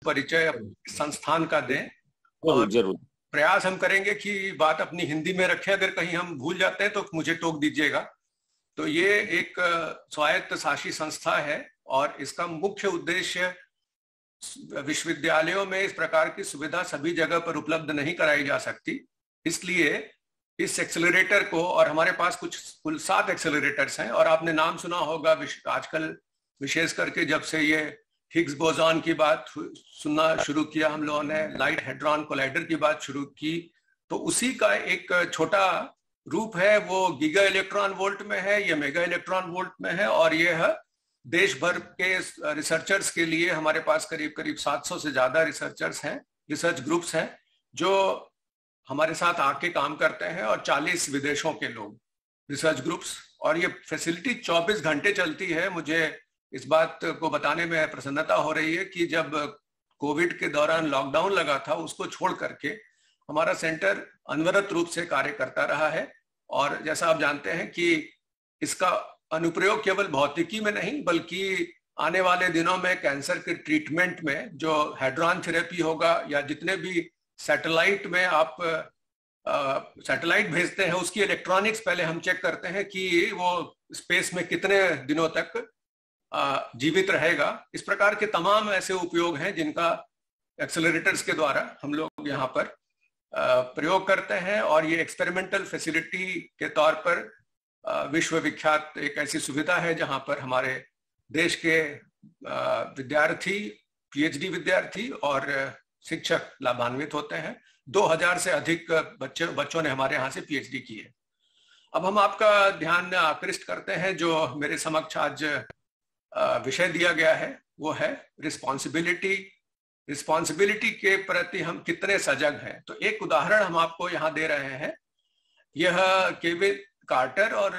परिचय संस्थान का दें। जरूर जरूर। प्रयास हम करेंगे कि बात अपनी हिंदी में रखें, अगर कहीं हम भूल जाते हैं तो मुझे टोक दीजिएगा। तो ये एक स्वायत्त शासी संस्था है और इसका मुख्य उद्देश्य विश्वविद्यालयों में इस प्रकार की सुविधा सभी जगह पर उपलब्ध नहीं कराई जा सकती, इसलिए इस एक्सेलरेटर को, और हमारे पास कुल 7 एक्सेलरेटर्स हैं, और आपने नाम सुना होगा आजकल विशेष करके जब से ये हिग्स बोसॉन की बात सुनना शुरू किया हम लोगों ने, लाइट हेड्रॉन कोलाइडर की बात शुरू की, तो उसी का एक छोटा रूप है, वो गीगा इलेक्ट्रॉन वोल्ट में है, ये मेगा इलेक्ट्रॉन वोल्ट में है, और ये है देश भर के रिसर्चर्स के लिए। हमारे पास करीब करीब 700 से ज्यादा रिसर्चर्स हैं, रिसर्च ग्रुप्स हैं जो हमारे साथ आके काम करते हैं, और 40 विदेशों के लोग रिसर्च ग्रुप्स। और ये फैसिलिटी 24 घंटे चलती है। मुझे इस बात को बताने में प्रसन्नता हो रही है कि जब कोविड के दौरान लॉकडाउन लगा था, उसको छोड़ करके हमारा सेंटर अनवरत रूप से कार्य करता रहा है। और जैसा आप जानते हैं कि इसका अनुप्रयोग केवल भौतिकी में नहीं, बल्कि आने वाले दिनों में कैंसर के ट्रीटमेंट में जो हेड्रॉन थेरेपी होगा, या जितने भी सैटेलाइट में आप सैटेलाइट भेजते हैं उसकी इलेक्ट्रॉनिक्स पहले हम चेक करते हैं कि वो स्पेस में कितने दिनों तक जीवित रहेगा। इस प्रकार के तमाम ऐसे उपयोग हैं जिनका एक्सेलरेटर्स के द्वारा हम लोग यहाँ पर प्रयोग करते हैं, और ये एक्सपेरिमेंटल फैसिलिटी के तौर पर विश्व विख्यात एक ऐसी सुविधा है जहां पर हमारे देश के विद्यार्थी, पीएचडी विद्यार्थी और शिक्षक लाभान्वित होते हैं। 2000 से अधिक बच्चों ने हमारे यहाँ से पीएचडी की है। अब हम आपका ध्यान आकृष्ट करते हैं, जो मेरे समक्ष आज विषय दिया गया है, वो है रिस्पॉन्सिबिलिटी। रिस्पॉन्सिबिलिटी के प्रति हम कितने सजग हैं। तो एक उदाहरण हम आपको यहाँ दे रहे हैं। यह केविन कार्टर और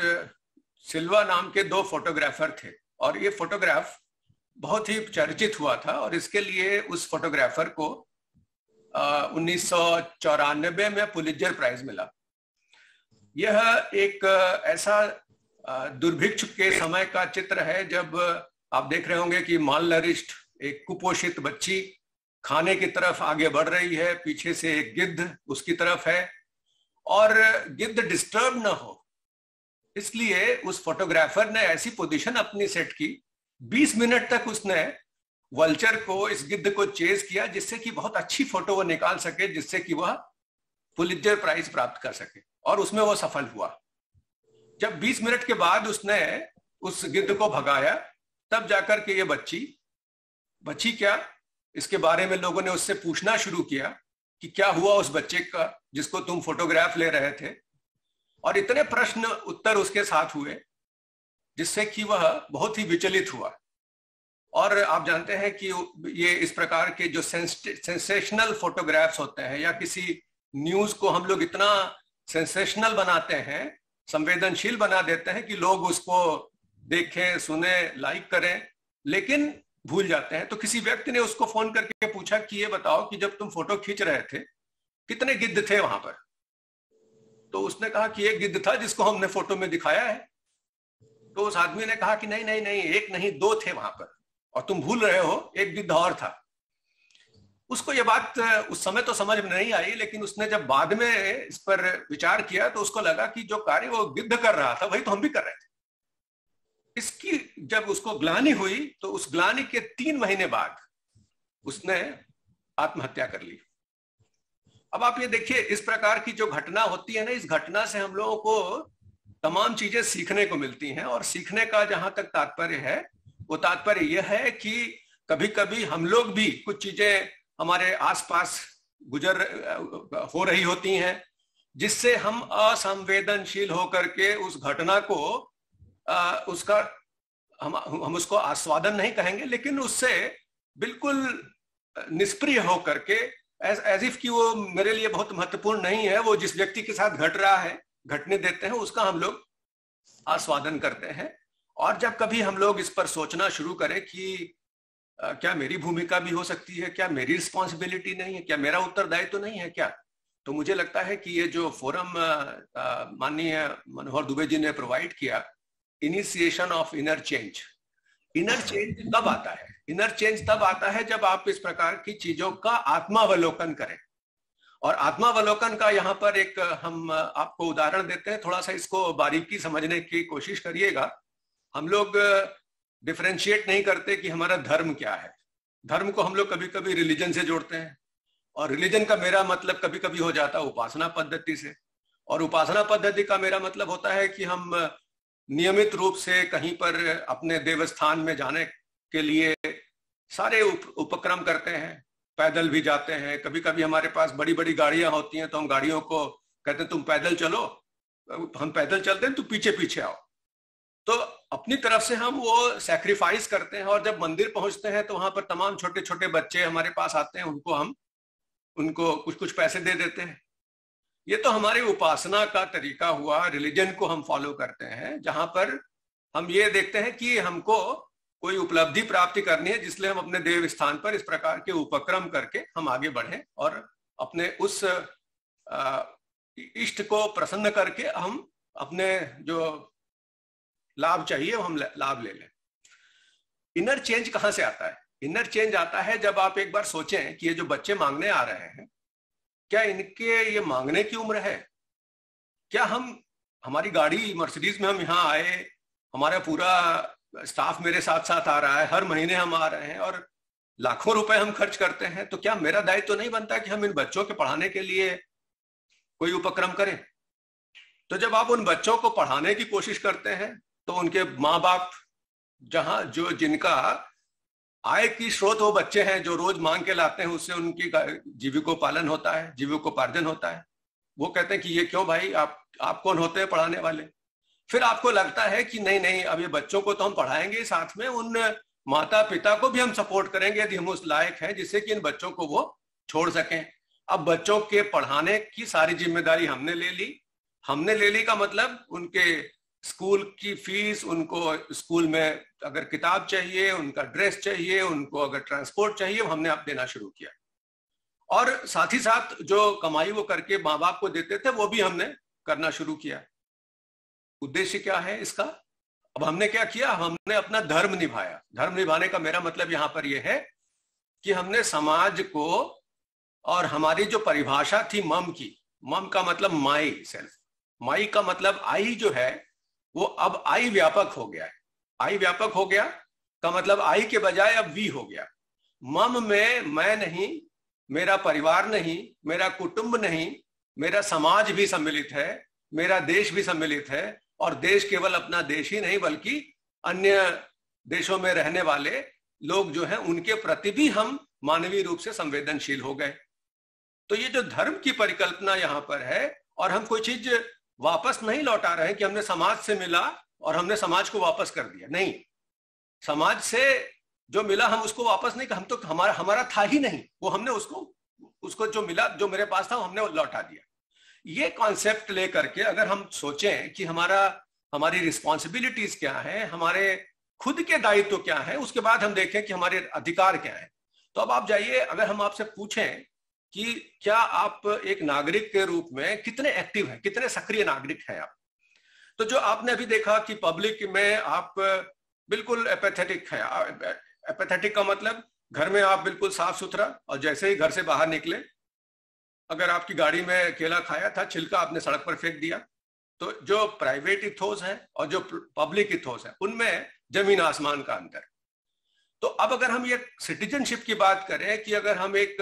सिल्वा नाम के 2 फोटोग्राफर थे, और ये फोटोग्राफ बहुत ही चर्चित हुआ था, और इसके लिए उस फोटोग्राफर को 1994 में पुलित्जर प्राइज मिला। यह एक ऐसा दुर्भिक्ष के समय का चित्र है जब आप देख रहे होंगे कि मालनरिश्ड एक कुपोषित बच्ची खाने की तरफ आगे बढ़ रही है, पीछे से एक गिद्ध उसकी तरफ है, और गिद्ध डिस्टर्ब ना हो इसलिए उस फोटोग्राफर ने ऐसी पोजीशन अपनी सेट की, 20 मिनट तक उसने वल्चर को, इस गिद्ध को चेज किया, जिससे कि बहुत अच्छी फोटो वो निकाल सके, जिससे कि वह पुलित्जर प्राइज प्राप्त कर सके, और उसमें वो सफल हुआ। जब 20 मिनट के बाद उसने उस गिद्ध को भगाया, तब जाकर के ये बच्ची क्या, इसके बारे में लोगों ने उससे पूछना शुरू किया कि क्या हुआ उस बच्चे का जिसको तुम फोटोग्राफ ले रहे थे, और इतने प्रश्न उत्तर उसके साथ हुए जिससे कि वह बहुत ही विचलित हुआ। और आप जानते हैं कि ये इस प्रकार के जो सेंसेशनल फोटोग्राफ्स होते हैं, या किसी न्यूज को हम लोग इतना सेंसेशनल बनाते हैं, संवेदनशील बना देते हैं कि लोग उसको देखें, सुने, लाइक करें, लेकिन भूल जाते हैं। तो किसी व्यक्ति ने उसको फोन करके पूछा कि ये बताओ कि जब तुम फोटो खींच रहे थे कितने गिद्ध थे वहां पर। तो उसने कहा कि एक गिद्ध था जिसको हमने फोटो में दिखाया है। तो उस आदमी ने कहा कि नहीं नहीं नहीं, एक नहीं 2 थे वहां पर, और तुम भूल रहे हो, एक गिद्ध और था। उसको ये बात उस समय तो समझ में नहीं आई, लेकिन उसने जब बाद में इस पर विचार किया तो उसको लगा कि जो कार्य वो गिद्ध कर रहा था वही तो हम भी कर रहे थे। इसकी जब उसको ग्लानि हुई तो उस ग्लानि के 3 महीने बाद उसने आत्महत्या कर ली। अब आप ये देखिए, इस प्रकार की जो घटना होती है ना, इस घटना से हम लोगों को तमाम चीजें सीखने को मिलती हैं। और सीखने का जहां तक तात्पर्य है, वो तात्पर्य यह है कि कभी कभी हम लोग भी कुछ चीजें हमारे आसपास हो रही होती हैं, जिससे हम असंवेदनशील होकर के उस घटना को उसका हम उसको आस्वादन नहीं कहेंगे, लेकिन उससे बिल्कुल निष्क्रिय होकर के एज इफ कि वो मेरे लिए बहुत महत्वपूर्ण नहीं है, वो जिस व्यक्ति के साथ घट रहा है, घटने देते हैं, उसका हम लोग आस्वादन करते हैं। और जब कभी हम लोग इस पर सोचना शुरू करें कि क्या मेरी भूमिका भी हो सकती है, क्या मेरी रिस्पॉन्सिबिलिटी नहीं है, क्या मेरा उत्तरदायित्व तो नहीं है क्या, तो मुझे लगता है कि ये जो फोरम माननीय मनोहर दुबे जी ने प्रोवाइड किया, इनिशिएशन ऑफ इनर चेंज कब आता है? इनर चेंज तब आता है जब आप इस प्रकार की चीजों का आत्मावलोकन करें। और आत्मावलोकन का यहाँ पर एक हम आपको उदाहरण देते हैं, थोड़ा सा इसको बारीकी समझने की कोशिश करिएगा। हम लोग डिफरेंशिएट नहीं करते कि हमारा धर्म क्या है। धर्म को हम लोग कभी कभी रिलीजन से जोड़ते हैं, और रिलीजन का मेरा मतलब कभी कभी हो जाता है उपासना पद्धति से, और उपासना पद्धति का मेरा मतलब होता है कि हम नियमित रूप से कहीं पर अपने देवस्थान में जाने के लिए सारे उपक्रम करते हैं, पैदल भी जाते हैं। कभी कभी हमारे पास बड़ी बड़ी गाड़ियां होती हैं तो हम गाड़ियों को कहते हैं तुम पैदल चलो, हम पैदल चलते हैं, तुम पीछे पीछे आओ। तो अपनी तरफ से हम वो सैक्रिफाइस करते हैं, और जब मंदिर पहुंचते हैं तो वहां पर तमाम छोटे छोटे बच्चे हमारे पास आते हैं, उनको कुछ कुछ पैसे दे देते हैं। ये तो हमारी उपासना का तरीका हुआ, रिलीजन को हम फॉलो करते हैं, जहां पर हम ये देखते हैं कि हमको कोई उपलब्धि प्राप्ति करनी है, जिसलिए हम अपने देव स्थान पर इस प्रकार के उपक्रम करके हम आगे बढ़ें और अपने उस इष्ट को प्रसन्न करके हम अपने जो लाभ चाहिए वो हम लाभ ले लें। इनर चेंज कहां से आता है? इनर चेंज आता है जब आप एक बार सोचें कि ये जो बच्चे मांगने आ रहे हैं, क्या इनके ये मांगने की उम्र है? क्या हमारी गाड़ी मर्सिडीज में हम यहाँ आए, हमारा पूरा स्टाफ मेरे साथ साथ आ रहा है, हर महीने हम आ रहे हैं और लाखों रुपए हम खर्च करते हैं, तो क्या मेरा दायित्व तो नहीं बनता कि हम इन बच्चों के पढ़ाने के लिए कोई उपक्रम करें? तो जब आप उन बच्चों को पढ़ाने की कोशिश करते हैं तो उनके माँ बाप जिनका आय की स्रोत वो बच्चे हैं, जो रोज मांग के लाते हैं, उससे उनकी जीविकोपार्जन होता है, जीविकोपार्जन होता है। वो कहते हैं कि ये क्यों भाई, आप कौन होते हैं पढ़ाने वाले? फिर आपको लगता है कि नहीं, अब ये बच्चों को तो हम पढ़ाएंगे, साथ में उन माता पिता को भी हम सपोर्ट करेंगे यदि हम उस लायक हैं, जिससे कि इन बच्चों को वो छोड़ सकें। अब बच्चों के पढ़ाने की सारी जिम्मेदारी हमने ले ली का मतलब उनके स्कूल की फीस, उनको स्कूल में अगर किताब चाहिए, उनका ड्रेस चाहिए, उनको अगर ट्रांसपोर्ट चाहिए, वो हमने अब देना शुरू किया। और साथ ही साथ जो कमाई वो करके माँ बाप को देते थे वो भी हमने करना शुरू किया। उद्देश्य क्या है इसका? अब हमने क्या किया? हमने अपना धर्म निभाया। धर्म निभाने का मेरा मतलब यहां पर यह है कि हमने समाज को, और हमारी जो परिभाषा थी मम की, मम का मतलब माई सेल्फ, माई का मतलब आई जो है वो अब आई व्यापक हो गया है। आई व्यापक हो गया का मतलब आई के बजाय अब वी हो गया। मम में मैं नहीं, मेरा परिवार नहीं, मेरा कुटुंब नहीं, मेरा समाज भी सम्मिलित है, मेरा देश भी सम्मिलित है। और देश केवल अपना देश ही नहीं बल्कि अन्य देशों में रहने वाले लोग जो हैं उनके प्रति भी हम मानवीय रूप से संवेदनशील हो गए। तो ये जो धर्म की परिकल्पना यहाँ पर है, और हम कोई चीज वापस नहीं लौटा रहे हैं कि हमने समाज से मिला और हमने समाज को वापस कर दिया। नहीं, समाज से जो मिला हम उसको वापस नहीं, हम तो हमारा था ही नहीं वो, हमने उसको जो मिला, जो मेरे पास था, हमने लौटा दिया। ये कॉन्सेप्ट लेकर के अगर हम सोचें कि हमारी रिस्पॉन्सिबिलिटीज क्या है, हमारे खुद के दायित्व क्या है, उसके बाद हम देखें कि हमारे अधिकार क्या है। तो अब आप जाइए, अगर हम आपसे पूछें कि क्या आप एक नागरिक के रूप में कितने एक्टिव हैं, कितने सक्रिय नागरिक हैं आप, तो जो आपने अभी देखा कि पब्लिक में आप बिल्कुल एपैथेटिक हैं। एपैथेटिक का मतलब घर में आप बिल्कुल साफ सुथरा, और जैसे ही घर से बाहर निकले, अगर आपकी गाड़ी में केला खाया था, छिलका आपने सड़क पर फेंक दिया। तो जो प्राइवेट इथोस है और जो पब्लिक इथोस है, उनमें जमीन आसमान का अंतर। तो अब अगर हम ये सिटीजनशिप की बात करें कि अगर हम एक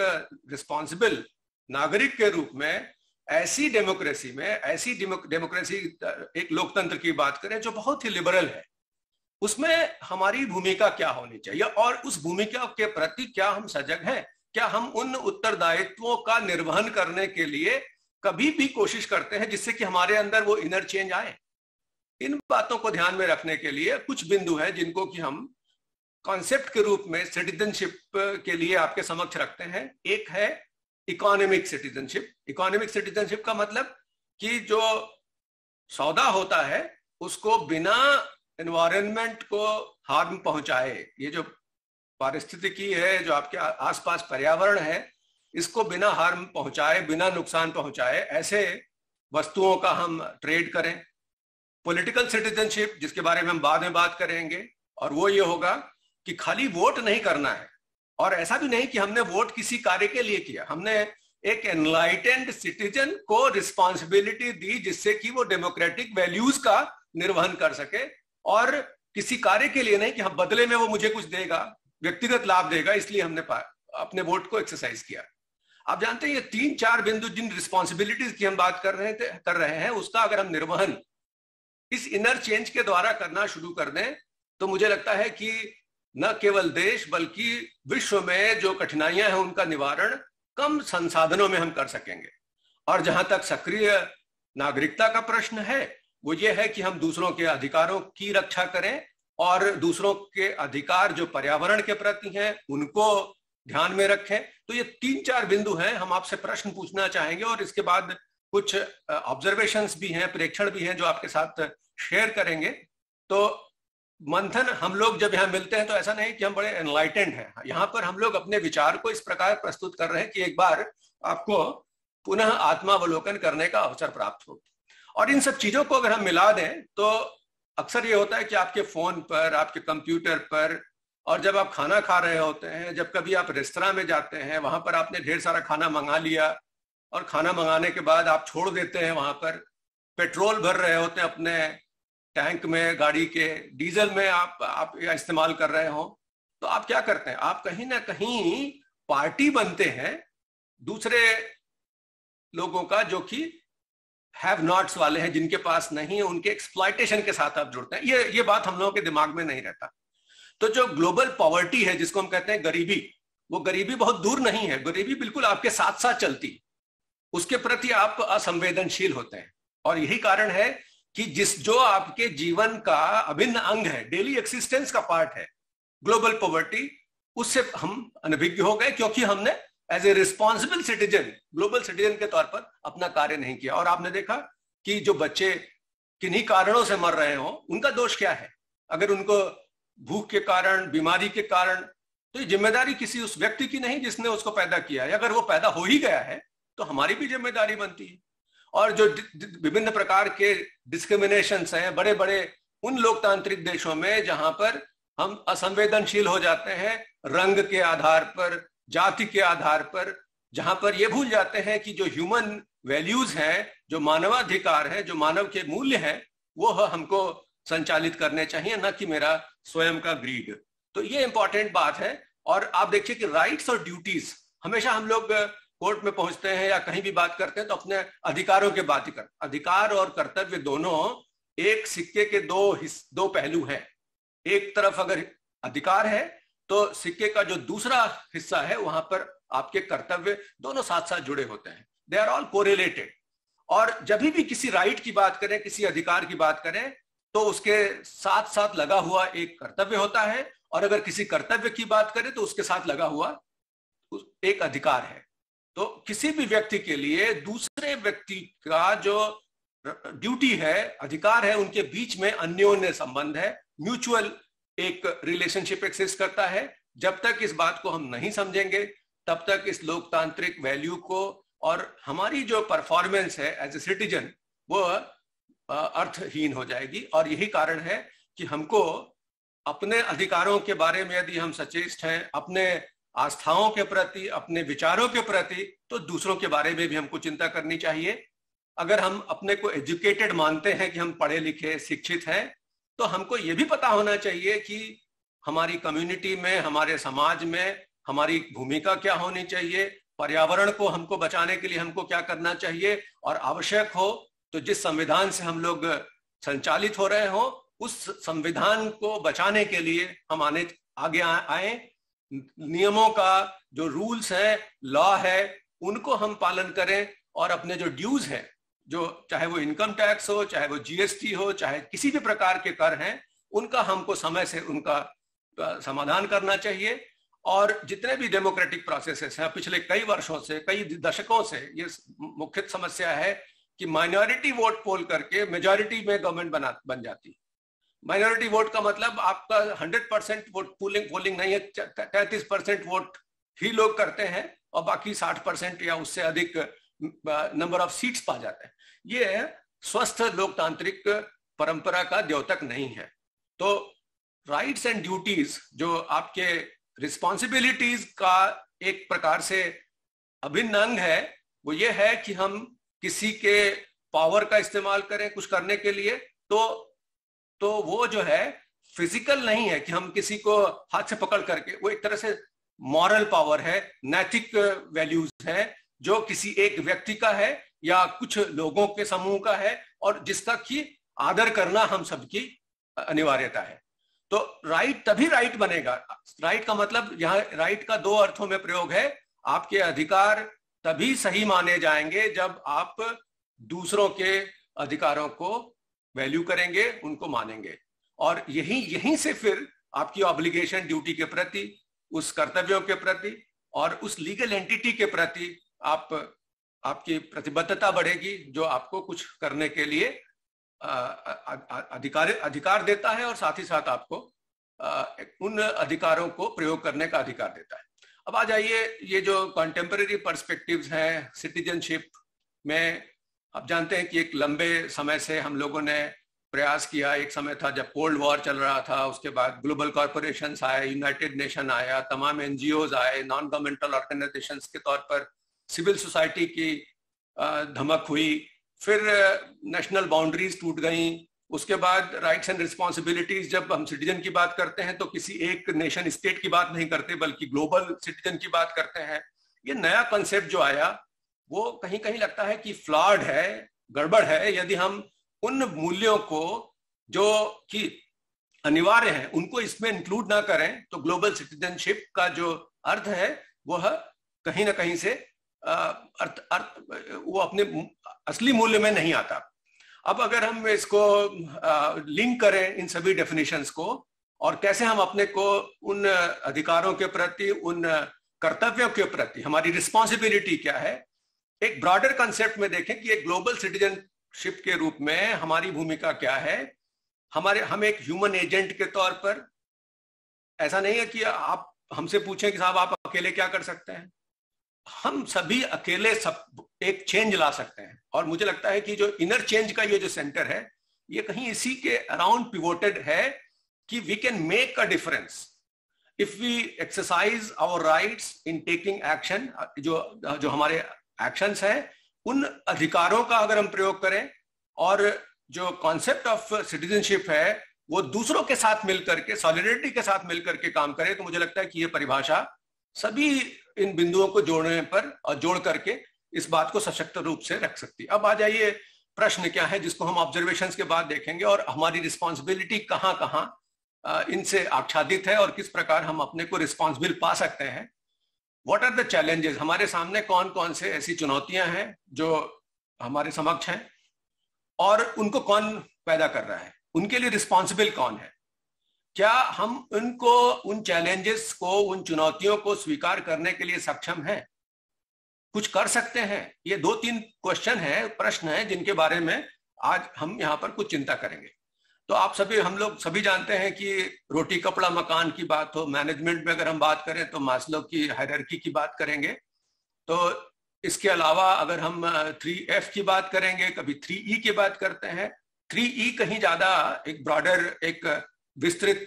रिस्पॉन्सिबल नागरिक के रूप में ऐसी डेमोक्रेसी में, ऐसी डेमोक्रेसी एक लोकतंत्र की बात करें जो बहुत ही लिबरल है, उसमें हमारी भूमिका क्या होनी चाहिए, और उस भूमिका के प्रति क्या हम सजग हैं? क्या हम उन उत्तरदायित्वों का निर्वहन करने के लिए कभी भी कोशिश करते हैं जिससे कि हमारे अंदर वो इनर चेंज आए? इन बातों को ध्यान में रखने के लिए कुछ बिंदु है जिनको कि हम कॉन्सेप्ट के रूप में सिटीजनशिप के लिए आपके समक्ष रखते हैं। एक है इकोनॉमिक सिटीजनशिप। इकोनॉमिक सिटीजनशिप का मतलब कि जो सौदा होता है उसको बिना एनवायरनमेंट को हार्म पहुंचाए, ये जो पारिस्थितिकी है, जो आपके आसपास पर्यावरण है, इसको बिना हार्म पहुंचाए, बिना नुकसान पहुंचाए, ऐसे वस्तुओं का हम ट्रेड करें। पॉलिटिकल सिटीजनशिप, जिसके बारे में हम बाद में बात करेंगे, और वो ये होगा कि खाली वोट नहीं करना है, और ऐसा भी नहीं कि हमने वोट किसी कार्य के लिए किया, हमने एक एनलाइटेंड सिटीजन को रिस्पॉन्सिबिलिटी दी जिससे कि वो डेमोक्रेटिक वैल्यूज का निर्वहन कर सके, और किसी कार्य के लिए नहीं कि हम बदले में वो मुझे कुछ देगा, व्यक्तिगत लाभ देगा, इसलिए हमने अपने वोट को एक्सरसाइज किया। आप जानते हैं ये 3-4 बिंदु जिन रिस्पॉन्सिबिलिटीज की हम बात कर रहे हैं उसका अगर हम निर्वहन इस इनर चेंज के द्वारा करना शुरू कर दें तो मुझे लगता है कि न केवल देश बल्कि विश्व में जो कठिनाइयां हैं उनका निवारण कम संसाधनों में हम कर सकेंगे। और जहां तक सक्रिय नागरिकता का प्रश्न है वो ये है कि हम दूसरों के अधिकारों की रक्षा करें और दूसरों के अधिकार जो पर्यावरण के प्रति हैं उनको ध्यान में रखें। तो ये 3-4 बिंदु हैं, हम आपसे प्रश्न पूछना चाहेंगे और इसके बाद कुछ ऑब्जर्वेशंस भी हैं, प्रेक्षण भी हैं जो आपके साथ शेयर करेंगे। तो मंथन, हम लोग जब यहाँ मिलते हैं तो ऐसा नहीं कि हम बड़े एनलाइटेंड हैं, यहाँ पर हम लोग अपने विचार को इस प्रकार प्रस्तुत कर रहे हैं कि एक बार आपको पुनः आत्मावलोकन करने का अवसर प्राप्त हो। और इन सब चीजों को अगर हम मिला दें तो अक्सर ये होता है कि आपके फोन पर, आपके कंप्यूटर पर, और जब आप खाना खा रहे होते हैं, जब कभी आप रेस्तरां में जाते हैं, वहां पर आपने ढेर सारा खाना मंगा लिया और खाना मंगाने के बाद आप छोड़ देते हैं, वहां पर पेट्रोल भर रहे होते हैं अपने टैंक में, गाड़ी के डीजल में आप इस्तेमाल कर रहे हो, तो आप क्या करते हैं? आप कहीं ना कहीं पार्टी बनते हैं दूसरे लोगों का जो कि हैव नॉट्स वाले हैं, जिनके पास नहीं है, उनके एक्सप्लॉयटेशन के साथ आप जुड़ते हैं। ये बात हम लोगों के दिमाग में नहीं रहता। तो जो ग्लोबल पॉवर्टी है जिसको हम कहते हैं गरीबी, वो गरीबी बहुत दूर नहीं है, गरीबी बिल्कुल आपके साथ साथ चलती, उसके प्रति आप असंवेदनशील होते हैं। और यही कारण है कि जो आपके जीवन का अभिन्न अंग है, डेली एक्सिस्टेंस का पार्ट है, ग्लोबल पॉवर्टी, उससे हम अनभिज्ञ हो गए क्योंकि हमने as a responsible citizen, global citizen के तौर पर अपना कार्य नहीं किया। और आपने देखा कि जो बच्चे किन्हीं कारणों से मर रहे हो उनका दोष क्या है? अगर उनको भूख के कारण, बीमारी के कारण, तो ये जिम्मेदारी किसी उस व्यक्ति की नहीं जिसने उसको पैदा किया है। अगर वो पैदा हो ही गया है तो हमारी भी जिम्मेदारी बनती है। और जो विभिन्न प्रकार के डिस्क्रिमिनेशंस हैं बड़े बड़े उन लोकतांत्रिक देशों में जहां पर हम असंवेदनशील हो जाते हैं रंग के आधार पर, जाति के आधार पर, जहां पर ये भूल जाते हैं कि जो ह्यूमन वैल्यूज हैं, जो मानवाधिकार है, जो मानव के मूल्य हैं, वो हमको संचालित करने चाहिए, न कि मेरा स्वयं का ग्रीड। तो ये इंपॉर्टेंट बात है। और आप देखिए कि राइट्स और ड्यूटीज, हमेशा हम लोग कोर्ट में पहुंचते हैं या कहीं भी बात करते हैं तो अपने अधिकारों की बात ही करते हैं। अधिकार और कर्तव्य दोनों एक सिक्के के दो पहलू हैं। एक तरफ अगर अधिकार है तो सिक्के का जो दूसरा हिस्सा है वहां पर आपके कर्तव्य दोनों साथ साथ जुड़े होते हैं, दे आर ऑल कोरिलेटेड। और जब भी किसी राइट की बात करें, किसी अधिकार की बात करें, तो उसके साथ साथ लगा हुआ एक कर्तव्य होता है, और अगर किसी कर्तव्य की बात करें तो उसके साथ लगा हुआ एक अधिकार है। तो किसी भी व्यक्ति के लिए दूसरे व्यक्ति का जो ड्यूटी है, अधिकार है, उनके बीच में अन्योन्य संबंध है, म्यूचुअल एक रिलेशनशिप एक्सिस्ट करता है। जब तक इस बात को हम नहीं समझेंगे तब तक इस लोकतांत्रिक वैल्यू को और हमारी जो परफॉर्मेंस है एज ए सिटीजन वो अर्थहीन हो जाएगी। और यही कारण है कि हमको अपने अधिकारों के बारे में यदि हम सचेत हैं, अपने आस्थाओं के प्रति, अपने विचारों के प्रति, तो दूसरों के बारे में भी हमको चिंता करनी चाहिए। अगर हम अपने को एजुकेटेड मानते हैं कि हम पढ़े लिखे शिक्षित हैं, तो हमको ये भी पता होना चाहिए कि हमारी कम्युनिटी में, हमारे समाज में हमारी भूमिका क्या होनी चाहिए, पर्यावरण को हमको बचाने के लिए हमको क्या करना चाहिए, और आवश्यक हो तो जिस संविधान से हम लोग संचालित हो रहे हो उस संविधान को बचाने के लिए हम आगे आए, नियमों का जो रूल्स है, लॉ है, उनको हम पालन करें, और अपने जो ड्यूज हैं, जो चाहे वो इनकम टैक्स हो, चाहे वो जीएसटी हो, चाहे किसी भी प्रकार के कर हैं, उनका हमको समय से उनका समाधान करना चाहिए। और जितने भी डेमोक्रेटिक प्रोसेसेस हैं पिछले कई वर्षों से, कई दशकों से, ये मुख्य समस्या है कि माइनॉरिटी वोट पोल करके मेजॉरिटी में गवर्नमेंट बन जाती। माइनॉरिटी वोट का मतलब आपका 100% वोट पोलिंग नहीं है, 33% वोट ही लोग करते हैं और बाकी 60% या उससे अधिक नंबर ऑफ सीट्स पा जाते हैं। ये स्वस्थ लोकतांत्रिक परंपरा का द्योतक नहीं है। तो राइट्स एंड ड्यूटीज, जो आपके रिस्पॉन्सिबिलिटीज का एक प्रकार से अभिन्न अंग है, वो ये है कि हम किसी के पावर का इस्तेमाल करें कुछ करने के लिए, तो वो जो है फिजिकल नहीं है कि हम किसी को हाथ से पकड़ करके, वो एक तरह से मॉरल पावर है, नैतिक वैल्यूज है, जो किसी एक व्यक्ति का है या कुछ लोगों के समूह का है, और जिसका कि आदर करना हम सबकी अनिवार्यता है। तो राइट तभी राइट बनेगा। राइट का मतलब, यहाँ राइट का दो अर्थों में प्रयोग है। आपके अधिकार तभी सही माने जाएंगे जब आप दूसरों के अधिकारों को वैल्यू करेंगे, उनको मानेंगे, और यहीं से फिर आपकी ऑब्लिगेशन, ड्यूटी के प्रति, उस कर्तव्यों के प्रति और उस लीगल एंटिटी के प्रति आपकी प्रतिबद्धता बढ़ेगी, जो आपको कुछ करने के लिए अधिकार देता है और साथ ही साथ आपको उन अधिकारों को प्रयोग करने का अधिकार देता है। अब आ जाइए, ये जो कंटेम्परेरी पर्सपेक्टिव्स हैं सिटीजनशिप में, आप जानते हैं कि एक लंबे समय से हम लोगों ने प्रयास किया। एक समय था जब कोल्ड वॉर चल रहा था, उसके बाद ग्लोबल कॉर्पोरेशंस आए, यूनाइटेड नेशन आया, तमाम एनजीओज आए, नॉन गवर्नमेंटल ऑर्गेनाइजेशंस के तौर पर सिविल सोसाइटी की धमक हुई, फिर नेशनल बाउंड्रीज टूट गई। उसके बाद राइट्स एंड रिस्पॉन्सिबिलिटीज, जब हम सिटीजन की बात करते हैं तो किसी एक नेशन स्टेट की बात नहीं करते, बल्कि ग्लोबल सिटीजन की बात करते हैं। ये नया कॉन्सेप्ट जो आया वो कहीं कहीं लगता है कि फ्लॉड है, गड़बड़ है। यदि हम उन मूल्यों को जो कि अनिवार्य हैं उनको इसमें इंक्लूड ना करें, तो ग्लोबल सिटीजनशिप का जो अर्थ है वह कहीं ना कहीं से वो अपने असली मूल्य में नहीं आता। अब अगर हम इसको लिंक करें इन सभी डेफिनेशंस को, और कैसे हम अपने को उन अधिकारों के प्रति, उन कर्तव्यों के प्रति हमारी रिस्पॉन्सिबिलिटी क्या है, एक ब्रॉडर कंसेप्ट में देखें कि एक ग्लोबल सिटीजनशिप के रूप में हमारी भूमिका क्या है। हम एक ह्यूमन एजेंट के तौर पर, ऐसा नहीं है कि आप हमसे पूछें कि साहब आप अकेले क्या कर सकते हैं। हम सभी अकेले सब एक चेंज ला सकते हैं, और मुझे लगता है कि जो इनर चेंज का ये जो सेंटर है, ये कहीं इसी के अराउंड पिवोटेड है कि we can make a difference if we exercise our rights in taking action. जो हमारे एक्शंस हैं, उन अधिकारों का अगर हम प्रयोग करें, और जो कॉन्सेप्ट ऑफ सिटीजनशिप है वो दूसरों के साथ मिलकर के, सॉलिडरिटी के साथ मिलकर के काम करें, तो मुझे लगता है कि ये परिभाषा सभी इन बिंदुओं को जोड़ने पर और जोड़ करके इस बात को सशक्त रूप से रख सकती है। अब आ जाइए, प्रश्न क्या है जिसको हम ऑब्जर्वेशंस के बाद देखेंगे, और हमारी रिस्पॉन्सिबिलिटी कहाँ कहाँ इनसे आच्छादित है, और किस प्रकार हम अपने को रिस्पॉन्सिबल पा सकते हैं। व्हाट आर द चैलेंजेस, हमारे सामने कौन कौन से ऐसी चुनौतियां हैं जो हमारे समक्ष हैं, और उनको कौन पैदा कर रहा है, उनके लिए रिस्पॉन्सिबल कौन है। क्या हम उन चैलेंजेस को, उन चुनौतियों को स्वीकार करने के लिए सक्षम हैं, कुछ कर सकते हैं? ये 2-3 क्वेश्चन है, प्रश्न है, जिनके बारे में आज हम यहाँ पर कुछ चिंता करेंगे। तो हम लोग सभी जानते हैं कि रोटी कपड़ा मकान की बात हो, मैनेजमेंट में अगर हम बात करें तो मास्लो की हायरार्की की बात करेंगे। तो इसके अलावा अगर हम 3F की बात करेंगे, कभी 3E की बात करते हैं। 3E कहीं ज्यादा एक ब्रॉडर, एक विस्तृत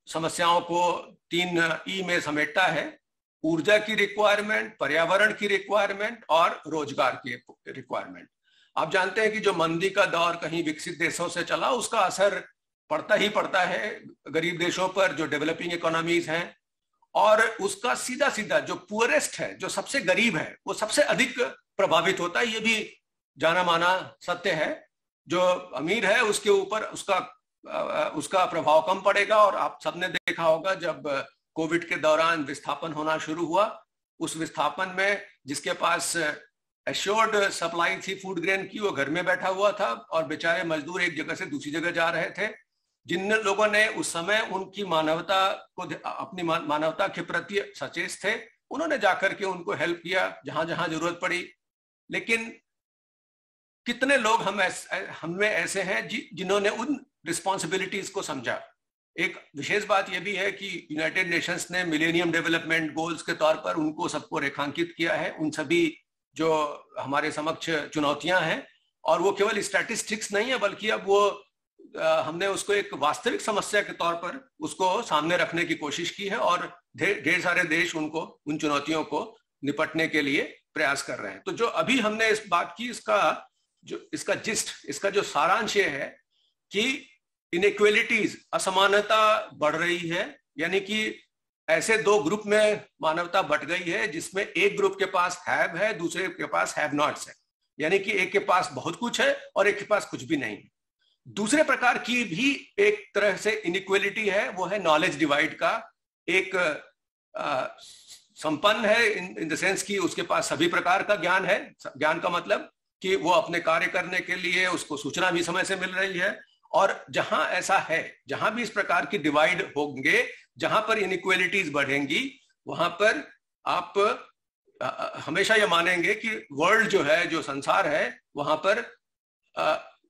समस्याओं को 3E में समेटता है। ऊर्जा की रिक्वायरमेंट, पर्यावरण की रिक्वायरमेंट और रोजगार की रिक्वायरमेंट। आप जानते हैं कि जो मंदी का दौर कहीं विकसित देशों से चला, उसका असर पड़ता ही पड़ता है गरीब देशों पर, जो डेवलपिंग इकोनॉमीज हैं, और उसका सीधा सीधा जो पुअरेस्ट है, जो सबसे गरीब है, वो सबसे अधिक प्रभावित होता है। ये भी जाना माना सत्य है। जो अमीर है उसके ऊपर उसका प्रभाव कम पड़ेगा। और आप सबने देखा होगा, जब कोविड के दौरान विस्थापन होना शुरू हुआ, उस विस्थापन में जिसके पास एश्योर्ड सप्लाई थी फूड ग्रेन की, वो घर में बैठा हुआ था, और बेचारे मजदूर एक जगह से दूसरी जगह जा रहे थे। जिन लोगों ने उस समय उनकी मानवता को, अपनी मानवता के प्रति सचेत थे, उन्होंने जाकर के उनको हेल्प किया जहां जहां जरूरत पड़ी। लेकिन कितने लोग हम में ऐसे हैं जिन्होंने उन रिस्पॉन्सिबिलिटीज को समझा। एक विशेष बात यह भी है कि यूनाइटेड नेशंस ने मिलेनियम डेवलपमेंट गोल्स के तौर पर उनको सबको रेखांकित किया है, उन सभी जो हमारे समक्ष चुनौतियां हैं। और वो केवल स्टैटिस्टिक्स नहीं है, बल्कि अब वो हमने उसको एक वास्तविक समस्या के तौर पर उसको सामने रखने की कोशिश की है और ढेर सारे देश उन चुनौतियों को निपटने के लिए प्रयास कर रहे हैं। तो जो अभी हमने इस बात की, इसका जो सारांश ये है कि इनइक्वालिटीज, असमानता बढ़ रही है, यानी कि ऐसे दो ग्रुप में मानवता बट गई है जिसमें एक ग्रुप के पास हैव है, दूसरे के पास हैव नॉट्स है, यानी कि एक के पास बहुत कुछ है और एक के पास कुछ भी नहीं है। दूसरे प्रकार की भी एक तरह से इनइक्वालिटी है, वो है नॉलेज डिवाइड का। एक संपन्न है इन द सेंस कि उसके पास सभी प्रकार का ज्ञान है। ज्ञान का मतलब कि वो अपने कार्य करने के लिए उसको सूचना भी समय से मिल रही है। और जहां ऐसा है, जहां भी इस प्रकार की डिवाइड होंगे, जहां पर इनइक्वालिटीज बढ़ेंगी, वहां पर आप हमेशा ये मानेंगे कि वर्ल्ड जो है, जो संसार है, वहां पर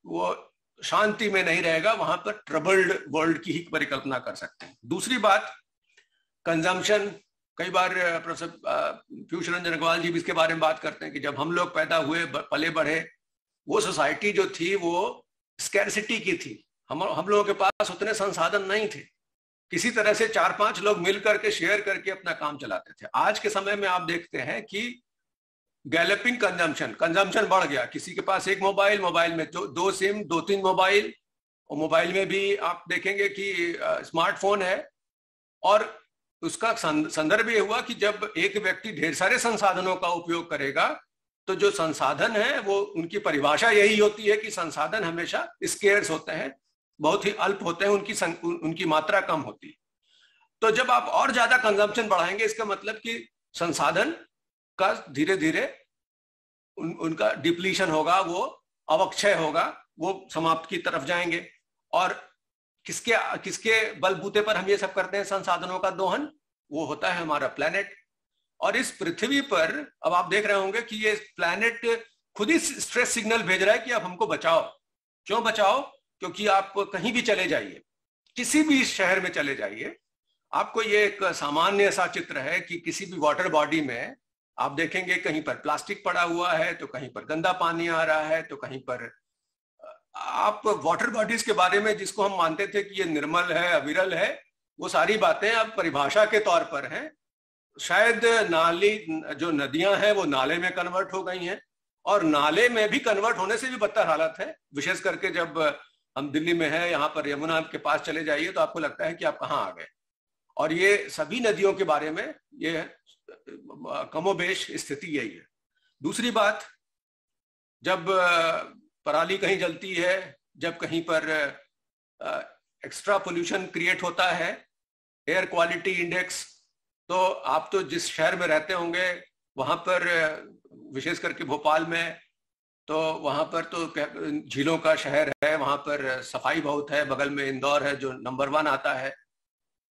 वो शांति में नहीं रहेगा, वहां पर ट्रबल्ड वर्ल्ड की ही परिकल्पना कर सकते हैं। दूसरी बात, कंजम्पशन। कई बार प्रोफेसर पीयूष रंजन अग्रवाल जी भी इसके बारे में बात करते हैं कि जब हम लोग पैदा हुए, पले बढ़े, वो सोसाइटी जो थी वो स्कैरसिटी की थी। हम लोगों के पास उतने संसाधन नहीं थे, किसी तरह से 4-5 लोग मिल करके शेयर करके अपना काम चलाते थे। आज के समय में आप देखते हैं कि गैलपिंग कंजम्पशन बढ़ गया। किसी के पास एक मोबाइल में दो सिम, 2-3 मोबाइल, और मोबाइल में भी आप देखेंगे कि स्मार्टफोन है। और उसका संदर्भ ये हुआ कि जब एक व्यक्ति ढेर सारे संसाधनों का उपयोग करेगा तो जो संसाधन है वो, उनकी परिभाषा यही होती है कि संसाधन हमेशा स्केर्स होते हैं, बहुत ही अल्प होते हैं, उनकी मात्रा कम होती है। तो जब आप और ज्यादा कंजम्पशन बढ़ाएंगे, इसका मतलब कि संसाधन का धीरे धीरे उनका डिप्लीशन होगा, वो अवक्षय होगा, वो समाप्त की तरफ जाएंगे। और किसके बलबूते पर हम ये सब करते हैं संसाधनों का दोहन? वो होता है हमारा प्लेनेट। और इस पृथ्वी पर अब आप देख रहे होंगे कि ये प्लेनेट खुद ही स्ट्रेस सिग्नल भेज रहा है कि आप हमको बचाओ। क्यों बचाओ? क्योंकि आप कहीं भी चले जाइए, किसी भी शहर में चले जाइए, आपको ये एक सामान्य सा चित्र है कि किसी भी वाटर बॉडी में आप देखेंगे कहीं पर प्लास्टिक पड़ा हुआ है, तो कहीं पर गंदा पानी आ रहा है, तो कहीं पर आप वाटर बॉडीज के बारे में जिसको हम मानते थे कि ये निर्मल है, अविरल है, वो सारी बातें अब परिभाषा के तौर पर हैं। शायद नाली, जो नदियां हैं वो नाले में कन्वर्ट हो गई हैं, और नाले में भी कन्वर्ट होने से भी बदतर हालत है। विशेष करके जब हम दिल्ली में हैं, यहाँ पर यमुना के पास चले जाइए तो आपको लगता है कि आप कहाँ आ गए। और ये सभी नदियों के बारे में ये कमोबेश स्थिति यही है। दूसरी बात, जब पराली कहीं जलती है, जब कहीं पर एक्स्ट्रा पोल्यूशन क्रिएट होता है, एयर क्वालिटी इंडेक्स, तो आप तो जिस शहर में रहते होंगे वहां पर, विशेष करके भोपाल में, तो वहां पर तो झीलों का शहर है, वहां पर सफाई बहुत है। बगल में इंदौर है जो नंबर 1 आता है।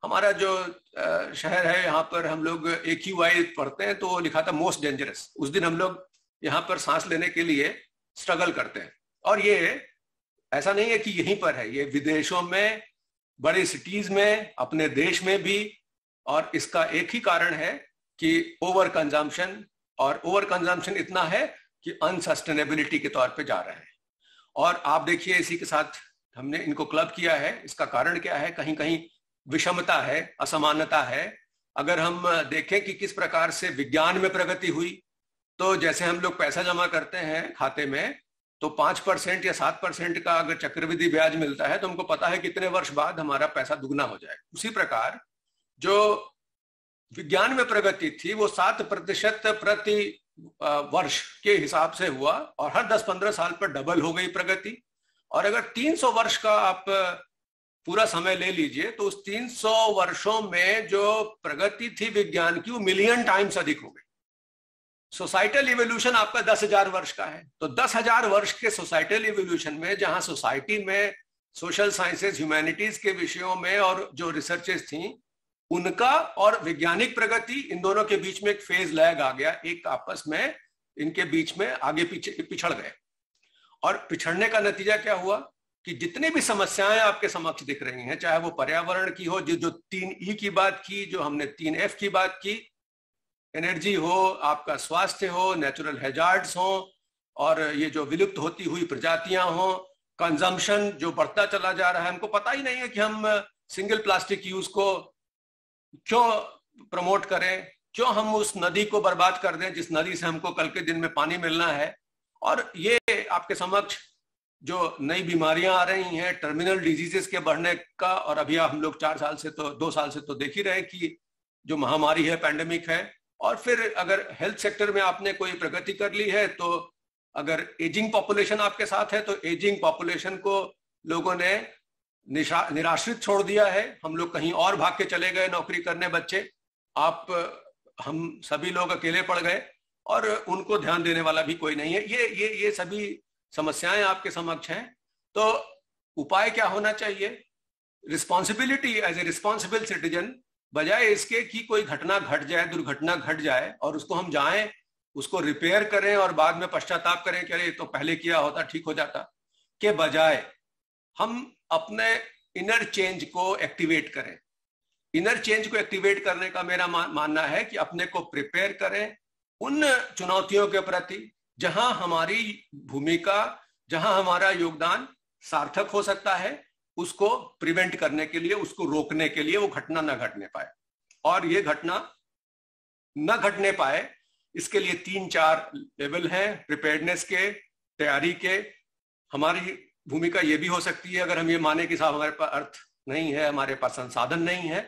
हमारा जो शहर है, यहाँ पर हम लोग AQI पढ़ते हैं तो लिखा था मोस्ट डेंजरस। उस दिन हम लोग यहाँ पर सांस लेने के लिए स्ट्रगल करते हैं। और ये ऐसा नहीं है कि यहीं पर है, ये विदेशों में, बड़े सिटीज में, अपने देश में भी। और इसका एक ही कारण है कि ओवर कंजम्पशन, और ओवर कंजम्पशन इतना है कि अनसस्टेनेबिलिटी के तौर पे जा रहे हैं। और आप देखिए, इसी के साथ हमने इनको क्लब किया है। इसका कारण क्या है? कहीं कहीं विषमता है, असमानता है। अगर हम देखें कि किस प्रकार से विज्ञान में प्रगति हुई, तो जैसे हम लोग पैसा जमा करते हैं खाते में, तो 5% या 7% का अगर चक्रवृद्धि ब्याज मिलता है तो हमको पता है कितने वर्ष बाद हमारा पैसा दुगना हो जाएगा। उसी प्रकार जो विज्ञान में प्रगति थी वो 7% प्रति वर्ष के हिसाब से हुआ, और हर 10-15 साल पर डबल हो गई प्रगति। और अगर 300 वर्ष का आप पूरा समय ले लीजिए, तो उस 300 वर्षों में जो प्रगति थी विज्ञान की, वो मिलियन टाइम्स अधिक हो गई। सोसाइटल इवोल्यूशन आपका 10,000 वर्ष का है, तो 10,000 वर्ष के सोसाइटल इवोल्यूशन में, जहां सोसाइटी में सोशल साइंसेज, ह्यूमैनिटीज के विषयों में और जो रिसर्चेस थी उनका, और वैज्ञानिक प्रगति, इन दोनों के बीच में एक फेज लैग आ गया। एक आपस में इनके बीच में आगे पीछे पिछड़ गए। और पिछड़ने का नतीजा क्या हुआ कि जितनी भी समस्याएं आपके समक्ष दिख रही हैं, चाहे वो पर्यावरण की हो, जो 3E की बात की, जो हमने 3F की बात की, एनर्जी हो, आपका स्वास्थ्य हो, नेचुरल हैजार्ड्स हो, और ये जो विलुप्त होती हुई प्रजातियां हो, कंजम्पशन जो बढ़ता चला जा रहा है, हमको पता ही नहीं है कि हम सिंगल प्लास्टिक यूज को क्यों प्रमोट करें, क्यों हम उस नदी को बर्बाद कर दें जिस नदी से हमको कल के दिन में पानी मिलना है। और ये आपके समक्ष जो नई बीमारियां आ रही हैं, टर्मिनल डिजीजेस के बढ़ने का, और अभी हम लोग 4 साल से तो 2 साल से तो देख ही रहे हैं कि जो महामारी है, पैंडेमिक है। और फिर अगर हेल्थ सेक्टर में आपने कोई प्रगति कर ली है, तो अगर एजिंग पॉपुलेशन आपके साथ है, तो एजिंग पॉपुलेशन को लोगों ने निराश्रित छोड़ दिया है। हम लोग कहीं और भाग के चले गए नौकरी करने, बच्चे हम सभी लोग अकेले पड़ गए और उनको ध्यान देने वाला भी कोई नहीं है। ये सभी समस्याएं आपके समक्ष हैं। तो उपाय क्या होना चाहिए? Responsibility as a responsible citizen, बजाय इसके कि कोई घटना घट जाए, दुर्घटना घट जाए और उसको हम जाएं, उसको रिपेयर करें और बाद में पश्चाताप करें कि अरे तो पहले किया होता ठीक हो जाता, के बजाय हम अपने इनर चेंज को एक्टिवेट करें। इनर चेंज को एक्टिवेट करने का मेरा मानना है कि अपने को प्रिपेयर करें उन चुनौतियों के प्रति जहां हमारी भूमिका, जहां हमारा योगदान सार्थक हो सकता है, उसको प्रिवेंट करने के लिए, उसको रोकने के लिए, वो घटना न घटने पाए। और ये घटना न घटने पाए इसके लिए 3-4 लेवल हैं प्रिपेयर्डनेस के, तैयारी के। हमारी भूमिका ये भी हो सकती है, अगर हम ये माने कि साहब हमारे पास अर्थ नहीं है, हमारे पास संसाधन नहीं है,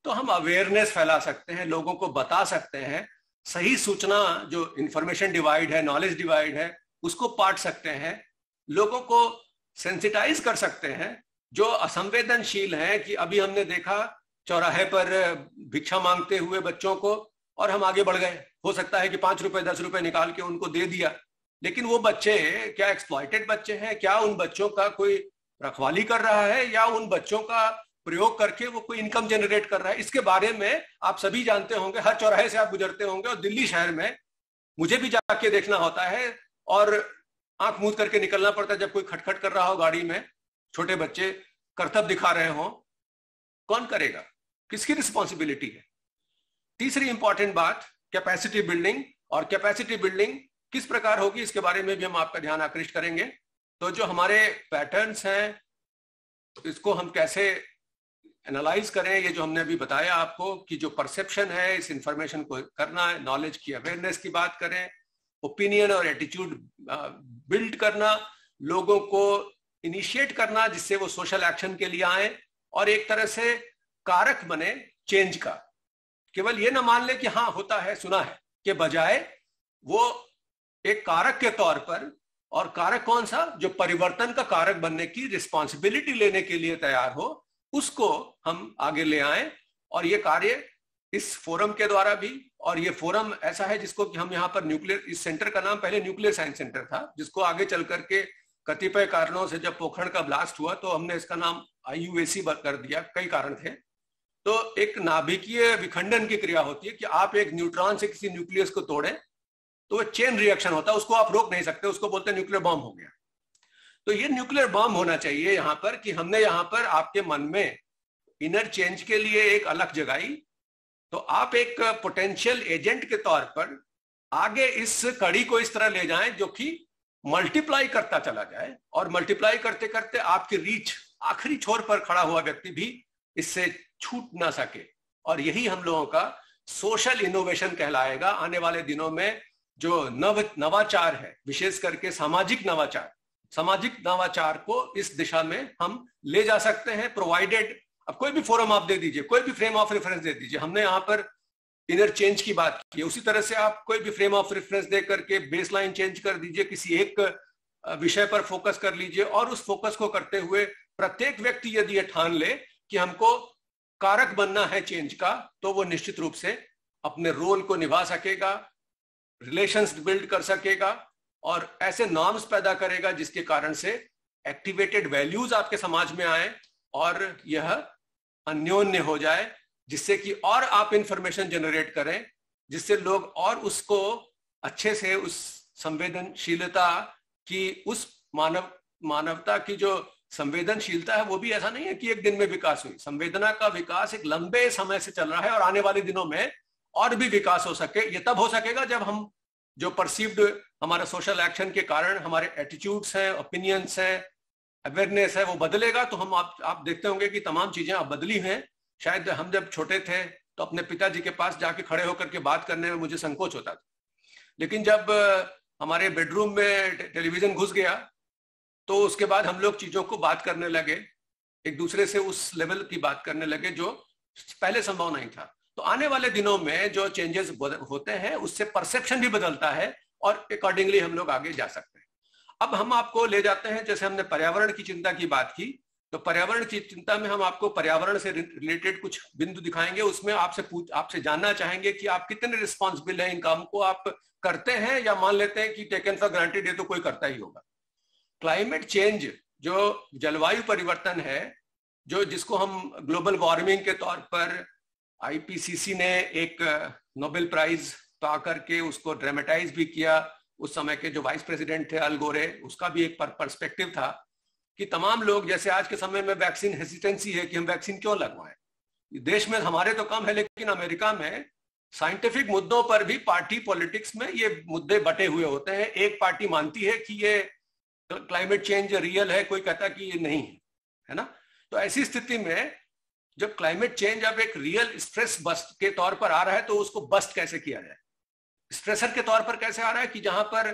तो हम अवेयरनेस फैला सकते हैं, लोगों को बता सकते हैं, सही सूचना, जो इंफॉर्मेशन डिवाइड है, नॉलेज डिवाइड है, उसको पाट सकते हैं, लोगों को सेंसिटाइज कर सकते हैं जो असंवेदनशील हैं। कि अभी हमने देखा चौराहे पर भिक्षा मांगते हुए बच्चों को, और हम आगे बढ़ गए। हो सकता है कि 5 रुपए 10 रुपए निकाल के उनको दे दिया, लेकिन वो बच्चे क्या एक्सप्लॉइटेड बच्चे हैं? क्या उन बच्चों का कोई रखवाली कर रहा है, या उन बच्चों का प्रयोग करके वो कोई इनकम जनरेट कर रहा है? इसके बारे में आप सभी जानते होंगे, हर चौराहे से आप गुजरते होंगे। और दिल्ली शहर में मुझे भी जाके देखना होता है और आंख मूंद करके निकलना पड़ता है जब कोई खटखट कर रहा हो गाड़ी में, छोटे बच्चे करतब दिखा रहे हो। कौन करेगा? किसकी रिस्पॉन्सिबिलिटी है? तीसरी इंपॉर्टेंट बात, कैपेसिटी बिल्डिंग। और कैपेसिटी बिल्डिंग किस प्रकार होगी, इसके बारे में भी हम आपका ध्यान आकृष्ट करेंगे। तो जो हमारे पैटर्न्स हैं, इसको हम कैसे एनालाइज करें, ये जो हमने अभी बताया आपको कि जो परसेप्शन है, इस इंफॉर्मेशन को करना है, नॉलेज की अवेयरनेस की बात करें, ओपिनियन और एटीट्यूड बिल्ड करना, लोगों को इनिशिएट करना जिससे वो सोशल एक्शन के लिए आए और एक तरह से कारक बने चेंज का। केवल ये ना मान ले कि हाँ होता है, सुना है, के बजाय वो एक कारक के तौर पर, और कारक कौन सा? जो परिवर्तन का कारक बनने की रिस्पॉन्सिबिलिटी लेने के लिए तैयार हो, उसको हम आगे ले आए। और ये कार्य इस फोरम के द्वारा भी, और ये फोरम ऐसा है जिसको कि हम यहाँ पर न्यूक्लियर, इस सेंटर का नाम पहले न्यूक्लियर साइंस सेंटर था, जिसको आगे चल करके कतिपय कारणों से जब पोखरण का ब्लास्ट हुआ तो हमने इसका नाम IUAC कर दिया। कई कारण थे। तो एक नाभिकीय विखंडन की क्रिया होती है कि आप एक न्यूट्रॉन से किसी न्यूक्लियस को तोड़ें तो वो चेन रिएक्शन होता है, उसको आप रोक नहीं सकते, उसको बोलते हैं न्यूक्लियर बॉम्ब हो गया। तो ये न्यूक्लियर बॉम्ब होना चाहिए यहाँ पर, कि हमने यहाँ पर आपके मन में इनर चेंज के लिए एक अलग जगाई, तो आप एक पोटेंशियल एजेंट के तौर पर आगे इस कड़ी को इस तरह ले जाएं जो कि मल्टीप्लाई करता चला जाए, और मल्टीप्लाई करते करते आपकी रीच, आखिरी छोर पर खड़ा हुआ व्यक्ति भी इससे छूट ना सके। और यही हम लोगों का सोशल इनोवेशन कहलाएगा। आने वाले दिनों में जो नवाचार है, विशेष करके सामाजिक नवाचार को इस दिशा में हम ले जा सकते हैं, प्रोवाइडेड, अब कोई भी फोरम आप दे दीजिए, कोई भी फ्रेम ऑफ रेफरेंस दे दीजिए। हमने यहाँ पर इनर चेंज की बात की है, उसी तरह से आप कोई भी फ्रेम ऑफ रेफरेंस दे करके बेसलाइन चेंज कर दीजिए, किसी एक विषय पर फोकस कर लीजिए, और उस फोकस को करते हुए प्रत्येक व्यक्ति यदि ये ठान ले कि हमको कारक बनना है चेंज का, तो वो निश्चित रूप से अपने रोल को निभा सकेगा, रिलेशंस बिल्ड कर सकेगा, और ऐसे नॉर्म्स पैदा करेगा जिसके कारण से एक्टिवेटेड वैल्यूज आपके समाज में आए और यह अन्योन्य हो जाए, जिससे कि और आप इंफॉर्मेशन जनरेट करें, जिससे लोग और उसको अच्छे से, उस संवेदनशीलता की, उस मानवता की जो संवेदनशीलता है, वो भी ऐसा नहीं है कि एक दिन में विकास हुई। संवेदना का विकास एक लंबे समय से चल रहा है, और आने वाले दिनों में और भी विकास हो सके। ये तब हो सकेगा जब हम जो परसीव्ड हमारा सोशल एक्शन के कारण हमारे एटीट्यूड्स हैं, ओपिनियंस हैं, अवेयरनेस है वो बदलेगा तो हम आप देखते होंगे कि तमाम चीजें अब बदली हैं। शायद हम जब छोटे थे तो अपने पिताजी के पास जाके खड़े होकर के बात करने में मुझे संकोच होता था, लेकिन जब हमारे बेडरूम में टेलीविजन घुस गया तो उसके बाद हम लोग चीजों को बात करने लगे, एक दूसरे से उस लेवल की बात करने लगे जो पहले संभव नहीं था। तो आने वाले दिनों में जो चेंजेस होते हैं उससे परसेप्शन भी बदलता है और अकॉर्डिंगली हम लोग आगे जा सकते हैं। अब हम आपको ले जाते हैं, जैसे हमने पर्यावरण की चिंता की बात की, तो पर्यावरण की चिंता में हम आपको पर्यावरण से रिलेटेड कुछ बिंदु दिखाएंगे। उसमें आपसे जानना चाहेंगे कि आप कितने रिस्पॉन्सिबल हैं, इन काम को आप करते हैं या मान लेते हैं कि टेकन फॉर ग्रांटेड, ये तो कोई करता ही होगा। क्लाइमेट चेंज जो जलवायु परिवर्तन है, जो जिसको हम ग्लोबल वार्मिंग के तौर पर आईपीसीसी ने एक नोबेल प्राइज पा करके उसको ड्रामेटाइज भी किया। उस समय के जो वाइस प्रेसिडेंट थे अल गोरे, उसका भी एक पर्सपेक्टिव था कि तमाम लोग, जैसे आज के समय में वैक्सीन हेसिटेंसी है कि हम वैक्सीन क्यों लगवाएं। देश में हमारे तो कम है, लेकिन अमेरिका में साइंटिफिक मुद्दों पर भी पार्टी पॉलिटिक्स में ये मुद्दे बटे हुए होते हैं। एक पार्टी मानती है कि ये क्लाइमेट चेंज रियल है, कोई कहता कि ये नहीं है ना। तो ऐसी स्थिति में जब क्लाइमेट चेंज अब एक रियल स्ट्रेस बस्ट के तौर पर आ रहा है तो उसको बस्ट कैसे किया जाए, स्ट्रेसर के तौर पर कैसे आ रहा है कि जहां पर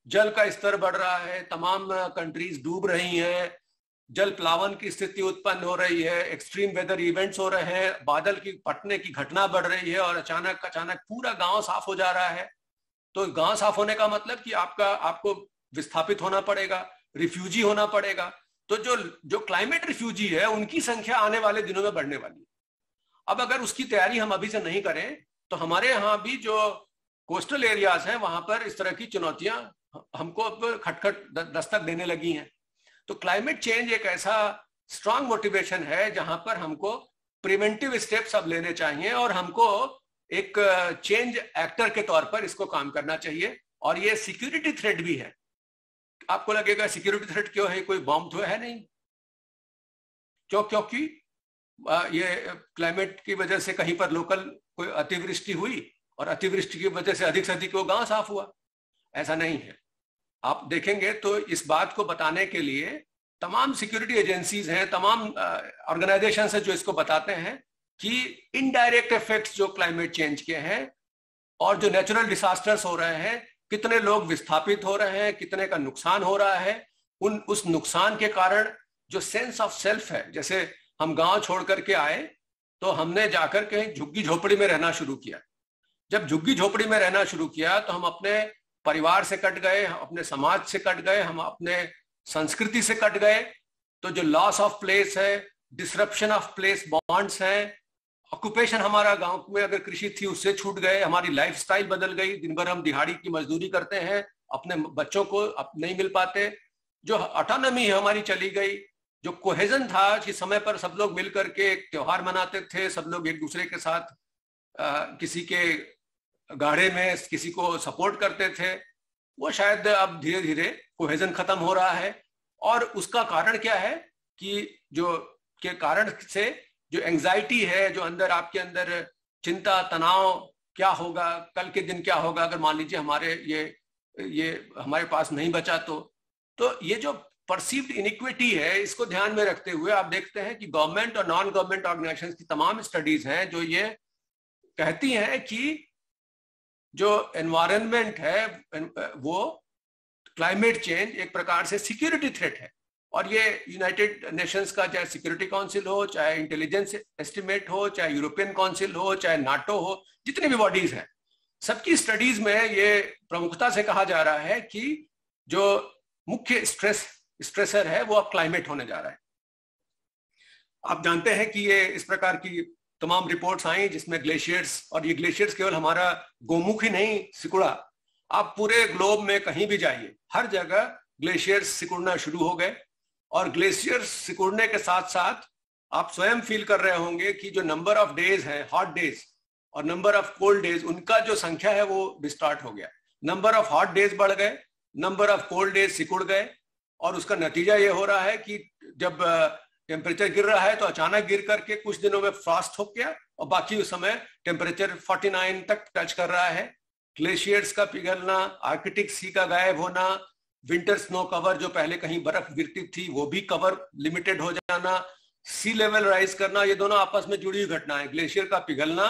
जल का स्तर बढ़ रहा है, तमाम कंट्रीज डूब रही हैं, जल प्लावन की स्थिति उत्पन्न हो रही है, एक्सट्रीम वेदर इवेंट्स हो रहे हैं, बादल की फटने की घटना बढ़ रही है और अचानक पूरा गांव साफ हो जा रहा है। तो गांव साफ होने का मतलब कि आपको विस्थापित होना पड़ेगा, रिफ्यूजी होना पड़ेगा। तो जो क्लाइमेट रिफ्यूजी है उनकी संख्या आने वाले दिनों में बढ़ने वाली है। अब अगर उसकी तैयारी हम अभी से नहीं करें तो हमारे यहाँ भी जो कोस्टल एरियाज हैं वहां पर इस तरह की चुनौतियां हमको अब खटखट दस्तक देने लगी हैं। तो क्लाइमेट चेंज एक ऐसा स्ट्रांग मोटिवेशन है जहां पर हमको प्रिवेंटिव स्टेप्स अब लेने चाहिए और हमको एक चेंज एक्टर के तौर पर इसको काम करना चाहिए। और ये सिक्योरिटी थ्रेट भी है। आपको लगेगा सिक्योरिटी थ्रेट क्यों है, कोई बॉम्ब तो है नहीं। क्योंकि ये क्लाइमेट की वजह से कहीं पर लोकल कोई अतिवृष्टि हुई और अतिवृष्टि की वजह से अधिक वो गांव साफ हुआ, ऐसा नहीं है। आप देखेंगे तो इस बात को बताने के लिए तमाम सिक्योरिटी एजेंसीज हैं, तमाम ऑर्गेनाइजेशन है जो इसको बताते हैं कि इनडायरेक्ट इफेक्ट्स जो क्लाइमेट चेंज के हैं और जो नेचुरल डिसास्टर्स हो रहे हैं, कितने लोग विस्थापित हो रहे हैं, कितने का नुकसान हो रहा है, उस नुकसान के कारण जो सेंस ऑफ सेल्फ है, जैसे हम गांव छोड़ करके आए तो हमने जाकर कहीं झुग्गी झोपड़ी में रहना शुरू किया। जब झुग्गी झोपड़ी में रहना शुरू किया तो हम अपने परिवार से कट गए, अपने समाज से कट गए, हम अपने संस्कृति से कट गए। तो जो लॉस ऑफ प्लेस है, डिसरप्शन ऑफ प्लेस बॉन्ड्स हैं, ऑक्यूपेशन हमारा गांव में अगर कृषि थी उससे छूट गए, हमारी लाइफस्टाइल बदल गई। दिन भर हम दिहाड़ी की मजदूरी करते हैं, अपने बच्चों को नहीं मिल पाते। जो ऑटोनॉमी है हमारी चली गई। जो कोहेजन था कि समय पर सब लोग मिल करके एक त्योहार मनाते थे, सब लोग एक दूसरे के साथ किसी के गाढ़े में किसी को सपोर्ट करते थे, वो शायद अब धीरे धीरे कोहेजन खत्म हो रहा है। और उसका कारण क्या है कि जो के कारण से जो एंजाइटी है, जो अंदर आपके अंदर चिंता तनाव, क्या होगा कल के दिन, क्या होगा अगर मान लीजिए हमारे ये हमारे पास नहीं बचा तो ये जो परसीव्ड इनिक्विटी है, इसको ध्यान में रखते हुए आप देखते हैं कि गवर्नमेंट और नॉन गवर्नमेंट ऑर्गेनाइजेशंस की तमाम स्टडीज हैं जो ये कहती हैं कि जो एनवायरनमेंट है वो क्लाइमेट चेंज एक प्रकार से सिक्योरिटी थ्रेट है। और ये यूनाइटेड नेशंस का चाहे सिक्योरिटी काउंसिल हो, चाहे इंटेलिजेंस एस्टिमेट हो, चाहे यूरोपियन काउंसिल हो, चाहे नाटो हो, जितनी भी बॉडीज हैं, सबकी स्टडीज में ये प्रमुखता से कहा जा रहा है कि जो मुख्य स्ट्रेसर है वो अब क्लाइमेट होने जा रहा है। आप जानते हैं कि ये इस प्रकार की तमाम रिपोर्ट्स आई जिसमें ग्लेशियर्स, और ये ग्लेशियर्स केवल हमारा गोमुख ही नहीं सिकुड़ा, आप पूरे ग्लोब में कहीं भी जाइए, हर जगह ग्लेशियर्स सिकुड़ना शुरू हो गए। और ग्लेशियर्स सिकुड़ने के साथ साथ आप स्वयं फील कर रहे होंगे कि जो नंबर ऑफ डेज है, हॉट डेज और नंबर ऑफ कोल्ड डेज, उनका जो संख्या है वो डिस्टार्ट हो गया। नंबर ऑफ हॉट डेज बढ़ गए, नंबर ऑफ कोल्ड डेज सिकुड़ गए। और उसका नतीजा ये हो रहा है कि जब टेम्परेचर गिर रहा है तो अचानक गिर करके कुछ दिनों में फ्रॉस्ट हो गया और बाकी उस समय टेम्परेचर 49 तक टच कर रहा है। ग्लेशियर्स का पिघलना, आर्कटिक सी का गायब होना, विंटर स्नो कवर, जो पहले कहीं बर्फ गिरती थी वो भी कवर लिमिटेड हो जाना, सी लेवल राइज करना, ये दोनों आपस में जुड़ी हुई घटना है। ग्लेशियर का पिघलना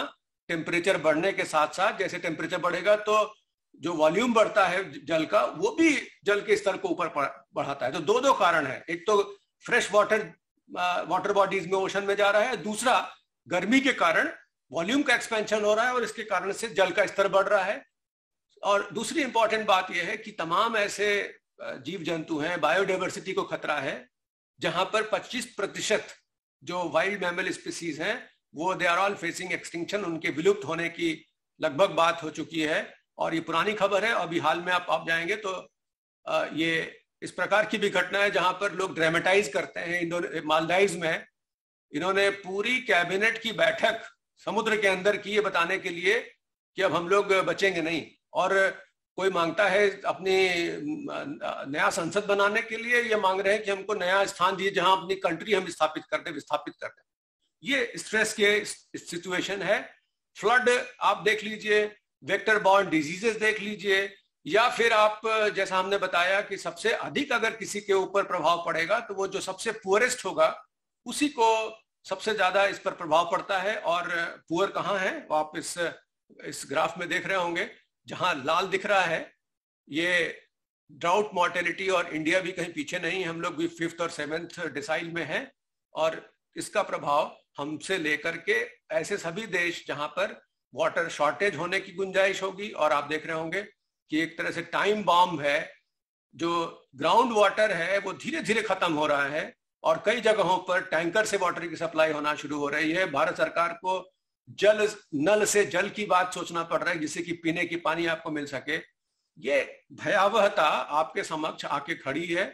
टेम्परेचर बढ़ने के साथ साथ, जैसे टेम्परेचर बढ़ेगा तो जो वॉल्यूम बढ़ता है जल का, वो भी जल के स्तर को ऊपर बढ़ाता है। तो दो कारण है, एक तो फ्रेश वाटर बॉडीज में ओशन में जा रहा है, दूसरा गर्मी के कारण वॉल्यूम का एक्सपेंशन हो रहा है और इसके कारण से जल का स्तर बढ़ रहा है। और दूसरी इंपॉर्टेंट बात यह है कि तमाम ऐसे जीव जंतु हैं, बायोडाइवर्सिटी को खतरा है, जहां पर 25% जो वाइल्ड मैमल स्पीसीज हैं वो they are all facing extinction, उनके विलुप्त होने की लगभग बात हो चुकी है। और ये पुरानी खबर है, अभी हाल में आप जाएंगे तो ये इस प्रकार की भी घटना है जहां पर लोग ड्रामेटाइज करते हैं। मालदीव्स में इन्होंने पूरी कैबिनेट की बैठक समुद्र के अंदर की, ये बताने के लिए कि अब हम लोग बचेंगे नहीं। और कोई मांगता है अपनी नया संसद बनाने के लिए, ये मांग रहे हैं कि हमको नया स्थान दिए जहां अपनी कंट्री हम विस्थापित कर दें। ये स्ट्रेस के सिचुएशन है। फ्लड आप देख लीजिए, वेक्टर बॉर्न डिजीजेस देख लीजिए, या फिर आप जैसा हमने बताया कि सबसे अधिक अगर किसी के ऊपर प्रभाव पड़ेगा तो वो जो सबसे पुअरेस्ट होगा उसी को सबसे ज्यादा इस पर प्रभाव पड़ता है। और पुअर कहाँ है वो आप इस ग्राफ में देख रहे होंगे, जहां लाल दिख रहा है ये ड्राउट मॉर्टेलिटी, और इंडिया भी कहीं पीछे नहीं, हम लोग भी 5th और 7th डिसाइल में हैं। और इसका प्रभाव हमसे लेकर के ऐसे सभी देश जहां पर वाटर शॉर्टेज होने की गुंजाइश होगी। और आप देख रहे होंगे कि एक तरह से टाइम बॉम्ब है, जो ग्राउंड वाटर है वो धीरे धीरे खत्म हो रहा है और कई जगहों पर टैंकर से वाटर की सप्लाई होना शुरू हो रही है। भारत सरकार को जल नल से जल की बात सोचना पड़ रहा है जिससे कि पीने की पानी आपको मिल सके। ये भयावहता आपके समक्ष आके खड़ी है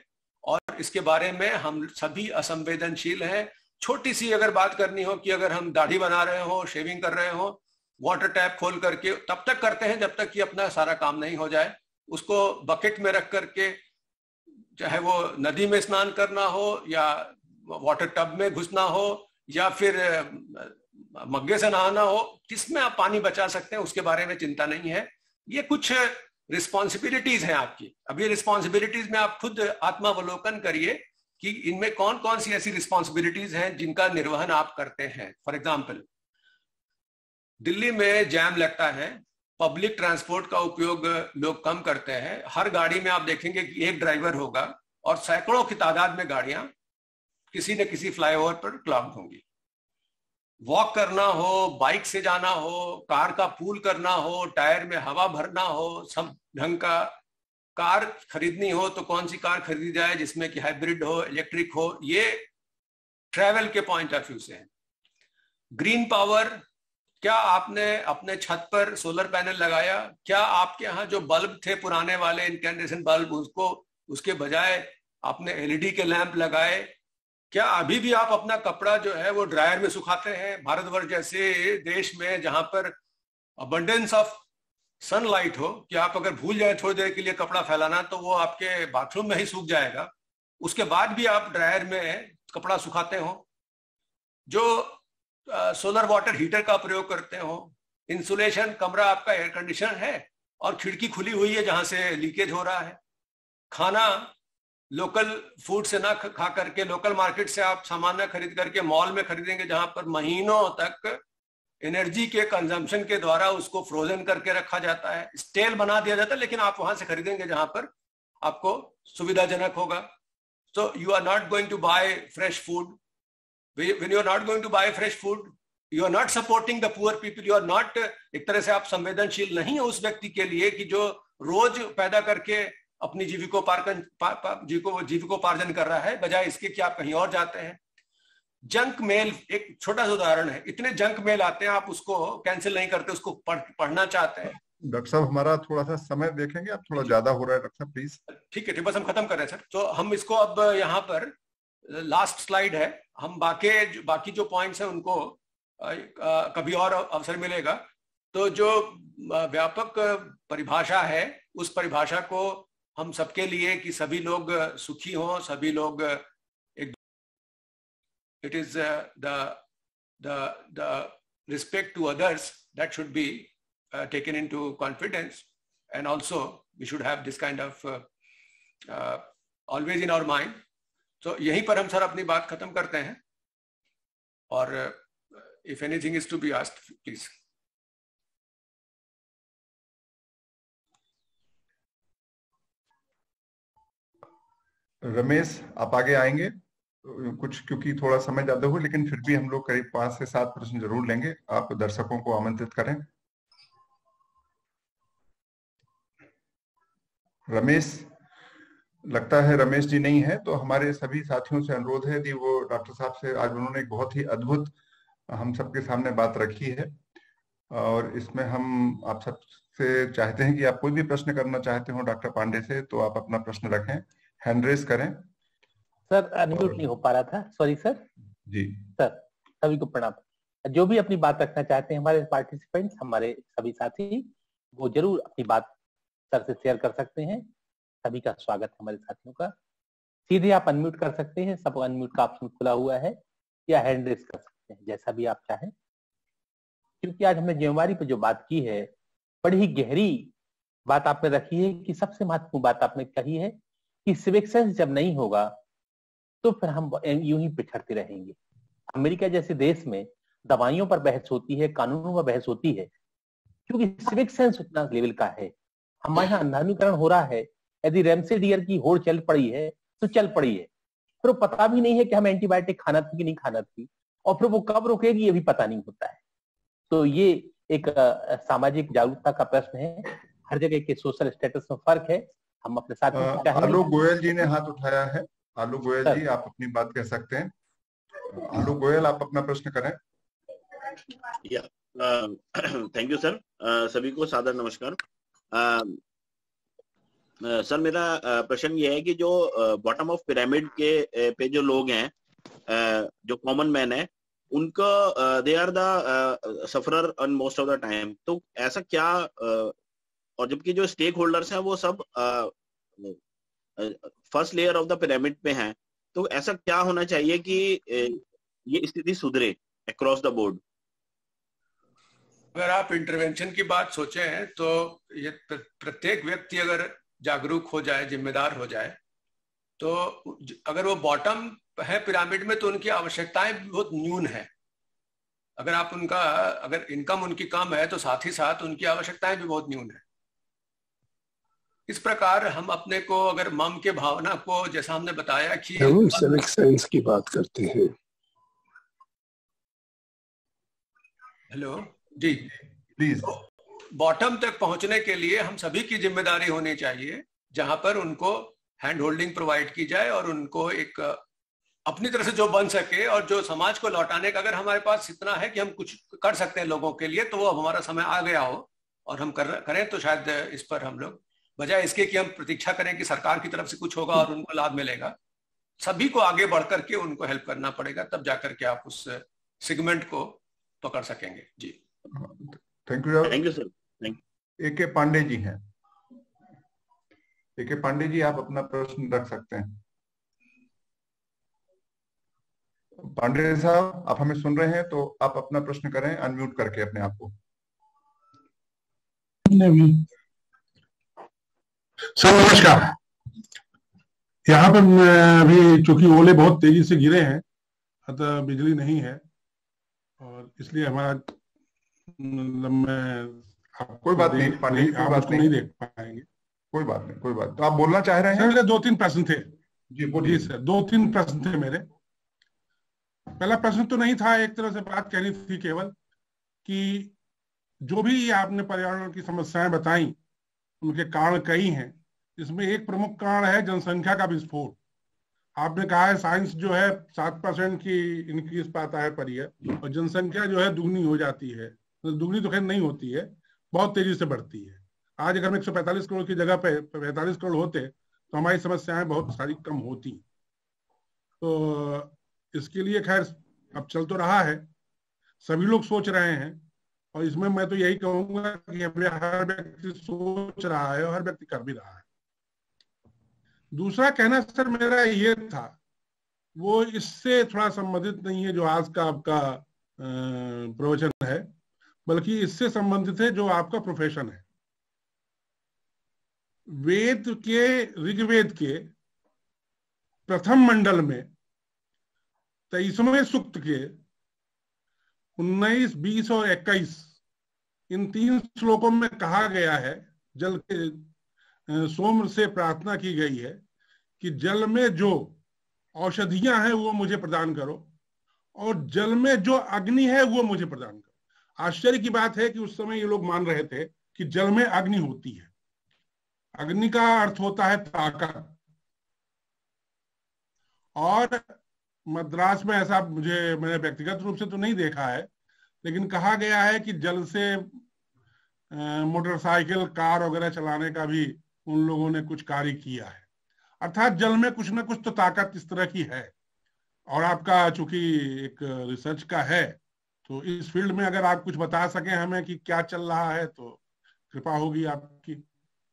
और इसके बारे में हम सभी असंवेदनशील हैं। छोटी सी अगर बात करनी हो कि अगर हम दाढ़ी बना रहे हो, शेविंग कर रहे हो, वाटर टैप खोल करके तब तक करते हैं जब तक कि अपना सारा काम नहीं हो जाए। उसको बकेट में रख करके, चाहे वो नदी में स्नान करना हो या वाटर टब में घुसना हो या फिर मग्गे से नहाना हो, किसमें आप पानी बचा सकते हैं उसके बारे में चिंता नहीं है। ये कुछ रिस्पॉन्सिबिलिटीज हैं आपकी। अब ये रिस्पॉन्सिबिलिटीज में आप खुद आत्मावलोकन करिए कि इनमें कौन कौन सी ऐसी रिस्पॉन्सिबिलिटीज हैं जिनका निर्वहन आप करते हैं। फॉर एग्जाम्पल, दिल्ली में जैम लगता है, पब्लिक ट्रांसपोर्ट का उपयोग लोग कम करते हैं। हर गाड़ी में आप देखेंगे कि एक ड्राइवर होगा और सैकड़ों की तादाद में गाड़ियां किसी न किसी फ्लाईओवर पर क्लॉग्ड होंगी। वॉक करना हो, बाइक से जाना हो, कार का पूल करना हो, टायर में हवा भरना हो, सब ढंग का कार खरीदनी हो तो कौन सी कार खरीदी जाए जिसमें कि हाइब्रिड हो, इलेक्ट्रिक हो, ये ट्रैवल के पॉइंट ऑफ व्यू से है। ग्रीन पावर, क्या आपने अपने छत पर सोलर पैनल लगाया? क्या आपके यहाँ जो बल्ब थे पुराने वाले इनकैंडेसेंट बल्ब, उसके बजाय आपने एलईडी के लैंप लगाए? क्या अभी भी आप अपना कपड़ा जो है वो ड्रायर में सुखाते हैं? भारतवर्ष जैसे देश में जहां पर अबंडेंस ऑफ सनलाइट हो कि आप अगर भूल जाए थोड़ी देर के लिए कपड़ा फैलाना तो वो आपके बाथरूम में ही सूख जाएगा, उसके बाद भी आप ड्रायर में कपड़ा सुखाते हो। जो सोलर वाटर हीटर का प्रयोग करते हो, इंसुलेशन, कमरा आपका एयर कंडीशन है और खिड़की खुली हुई है जहां से लीकेज हो रहा है। खाना लोकल फूड से ना खा करके लोकल मार्केट से आप सामान ना खरीद करके मॉल में खरीदेंगे जहां पर महीनों तक एनर्जी के कंजम्पशन के द्वारा उसको फ्रोजन करके रखा जाता है, स्टेल बना दिया जाता है, लेकिन आप वहां से खरीदेंगे जहां पर आपको सुविधाजनक होगा। So you are not going to buy fresh food. When you are not going to buy fresh food, you are not supporting the poor people. You are not, एक तरह से आप संवेदनशील नहीं है उस व्यक्ति के लिए कि जो रोज पैदा करके अपनी जीविकोपार्जन कर रहा है, बजाय इसके कि आप कहीं और जाते हैं। जंक मेल एक छोटा सा उदाहरण है। इतने जंक मेल आते हैं, आप उसको कैंसिल नहीं करते, उसको पढ़ना चाहते हैं। डॉक्टर साहब, हमारा थोड़ा सा समय देखेंगे, आप थोड़ा ज्यादा हो रहा है डॉक्टर साहब, प्लीज। ठीक है, बस हम खत्म कर रहे हैं सर। तो हम इसको अब यहाँ पर लास्ट स्लाइड है, हम बाकी जो पॉइंट्स हैं उनको कभी और अवसर मिलेगा। तो जो व्यापक परिभाषा है उस परिभाषा को हम सबके लिए कि सभी लोग सुखी हों, सभी लोग एक, it is the respect to others that should be taken into confidence, and also we should have this kind of always in our mind. तो यहीं पर हम सर अपनी बात खत्म करते हैं, और if anything is to be asked please. Ramesh, आप आगे आएंगे कुछ, क्योंकि थोड़ा समय ज्यादा हुआ, लेकिन फिर भी हम लोग करीब 5 से 7 प्रश्न जरूर लेंगे। आप दर्शकों को आमंत्रित करें। रमेश, लगता है रमेश जी नहीं है, तो हमारे सभी साथियों से अनुरोध है कि वो डॉक्टर साहब से, आज उन्होंने एक बहुत ही अद्भुत हम सबके सामने बात रखी है, और इसमें हम आप सबसे चाहते हैं कि आप कोई भी प्रश्न करना चाहते हो डॉक्टर पांडे से, तो आप अपना प्रश्न रखें, हैंड रेस करें। सर अनम्यूट नहीं हो पा रहा था, सॉरी सर। जी सर, सभी को प्रणाम। जो भी अपनी बात रखना चाहते हैं हमारे पार्टिसिपेंट्स, हमारे सभी साथी, वो जरूर अपनी बात सर से शेयर कर सकते हैं। सभी का स्वागत है हमारे साथियों का। सीधे आप अनम्यूट कर सकते हैं, सब अनम्यूट का ऑप्शन खुला हुआ है, या हैंड रेस कर सकते हैं, जैसा भी आप चाहें। क्योंकि आज हमने जिम्मेवारी पर जो बात की है, बड़ी ही गहरी बात आपने रखी है, कि सबसे महत्वपूर्ण बात आपने कही है कि सिविक सेंस जब नहीं होगा तो फिर हम यूं ही पिछड़ते रहेंगे। अमेरिका जैसे देश में दवाइयों पर बहस होती है, कानूनों पर बहस होती है, क्योंकि सिविक सेंस उतना लेवल का है। हमारे यहाँ अंधानुकरण हो रहा है। यदि रेमडेसिविर की होड़ चल पड़ी है तो चल पड़ी है, फिर वो पता भी नहीं है कि हमें एंटीबायोटिक खाना थी कि नहीं खाना थी, और फिर वो कब रुकेगी ये भी पता नहीं होता है। तो ये एक सामाजिक जागरूकता का प्रश्न है। हर जगह के सोशल स्टेटस में फर्क है। हम अपने साथियों को चाहेंगे। आलोक गोयल जी ने हाथ उठाया है। आलोक गोयल जी, आप अपनी बात कह सकते हैं। आलोक गोयल, आप अपना प्रश्न करें। Thank you sir. सभी को सादर नमस्कार। सर, मेरा प्रश्न ये है कि जो बॉटम ऑफ पिरामिड के पे जो लोग हैं, जो कॉमन मैन है, उनको they are the sufferer on most of the time. तो ऐसा क्या, और जबकि जो स्टेक होल्डर्स हैं वो सब first layer of the pyramid पे हैं, तो ऐसा क्या होना चाहिए कि ये स्थिति सुधरे अक्रॉस द बोर्ड? अगर आप इंटरवेंशन की बात सोचे हैं, तो ये प्रत्येक व्यक्ति अगर जागरूक हो जाए, जिम्मेदार हो जाए, तो अगर वो बॉटम है पिरामिड में, तो उनकी आवश्यकताएं बहुत न्यून है। अगर आप अगर इनकम उनकी कम है, तो साथ ही साथ उनकी आवश्यकताएं भी बहुत न्यून है। इस प्रकार हम अपने को, अगर मम के भावना को, जैसा हमने बताया कि हम सिविक सेंस की बात करते हैं। Hello ji, please. बॉटम तक पहुंचने के लिए हम सभी की जिम्मेदारी होनी चाहिए, जहां पर उनको हैंड होल्डिंग प्रोवाइड की जाए, और उनको एक अपनी तरह से जो बन सके, और जो समाज को लौटाने का अगर हमारे पास इतना है कि हम कुछ कर सकते हैं लोगों के लिए, तो वो अब हमारा समय आ गया हो और हम करें, तो शायद इस पर हम लोग, बजाय इसके कि हम प्रतीक्षा करें कि सरकार की तरफ से कुछ होगा और उनको लाभ मिलेगा, सभी को आगे बढ़ करके उनको हेल्प करना पड़ेगा, तब जाकर के आप उस सेगमेंट को पकड़ सकेंगे। जी, thank you sir. AK. Pandey ji हैं। ए.के. पांडे जी, आप अपना प्रश्न रख सकते हैं। पांडे साहब, आप हमें सुन रहे हैं तो आप अपना प्रश्न करें, अनम्यूट करके अपने आप को। सर नमस्कार। यहाँ पर अभी चूंकि ओले बहुत तेजी से गिरे हैं, अतः बिजली नहीं है, और इसलिए हमारा कोई बात नहीं, पांडे जी, आप उसको नहीं देख पाएंगे। कोई बात नहीं, कोई बात। तो आप बोलना चाह रहे हैं? मेरे 2-3 प्रश्न थे। जी बोलिए। जी सर, 2-3 प्रश्न थे मेरे। पहला प्रश्न तो नहीं था, एक तरह से बात कहनी थी केवल कि जो भी आपने पर्यावरण की समस्याएं बताई, उनके कारण कई हैं। इसमें एक प्रमुख कारण है जनसंख्या का विस्फोट। आपने कहा है साइंस जो है 7% की इंक्रीज पाता है पर ईयर, और जनसंख्या जो है दुगनी हो जाती है। दुगनी तो खैर नहीं होती है, बहुत तेजी से बढ़ती है। आज अगर हम 145 करोड़ की जगह पे 45 करोड़ होते तो हमारी समस्याएं बहुत सारी कम होती। तो इसके लिए खैर अब चल तो रहा है, सभी लोग सोच रहे हैं, और इसमें मैं तो यही कहूंगा कि हर व्यक्ति सोच रहा है और हर व्यक्ति कर भी रहा है। दूसरा कहना सर मेरा ये था, वो इससे थोड़ा संबंधित नहीं है जो आज का आपका प्रवचन है, बल्कि इससे संबंधित है जो आपका प्रोफेशन है। वेद के, ऋग्वेद के प्रथम मंडल में 23वें सूक्त के 19, 20 और 21 इन 3 श्लोकों में कहा गया है, जल के सोम से प्रार्थना की गई है कि जल में जो औषधियां हैं वो मुझे प्रदान करो और जल में जो अग्नि है वो मुझे प्रदान करो। आश्चर्य की बात है कि उस समय ये लोग मान रहे थे कि जल में अग्नि होती है। अग्नि का अर्थ होता है ताकत, और मद्रास में ऐसा मैंने व्यक्तिगत रूप से तो नहीं देखा है, लेकिन कहा गया है कि जल से मोटरसाइकिल, कार वगैरह चलाने का भी उन लोगों ने कुछ कार्य किया है। अर्थात जल में कुछ ना कुछ तो ताकत इस तरह की है। और आपका चूंकि एक रिसर्च का है, तो इस फील्ड में अगर आप कुछ बता सकें हमें कि क्या चल रहा है तो कृपा होगी आपकी।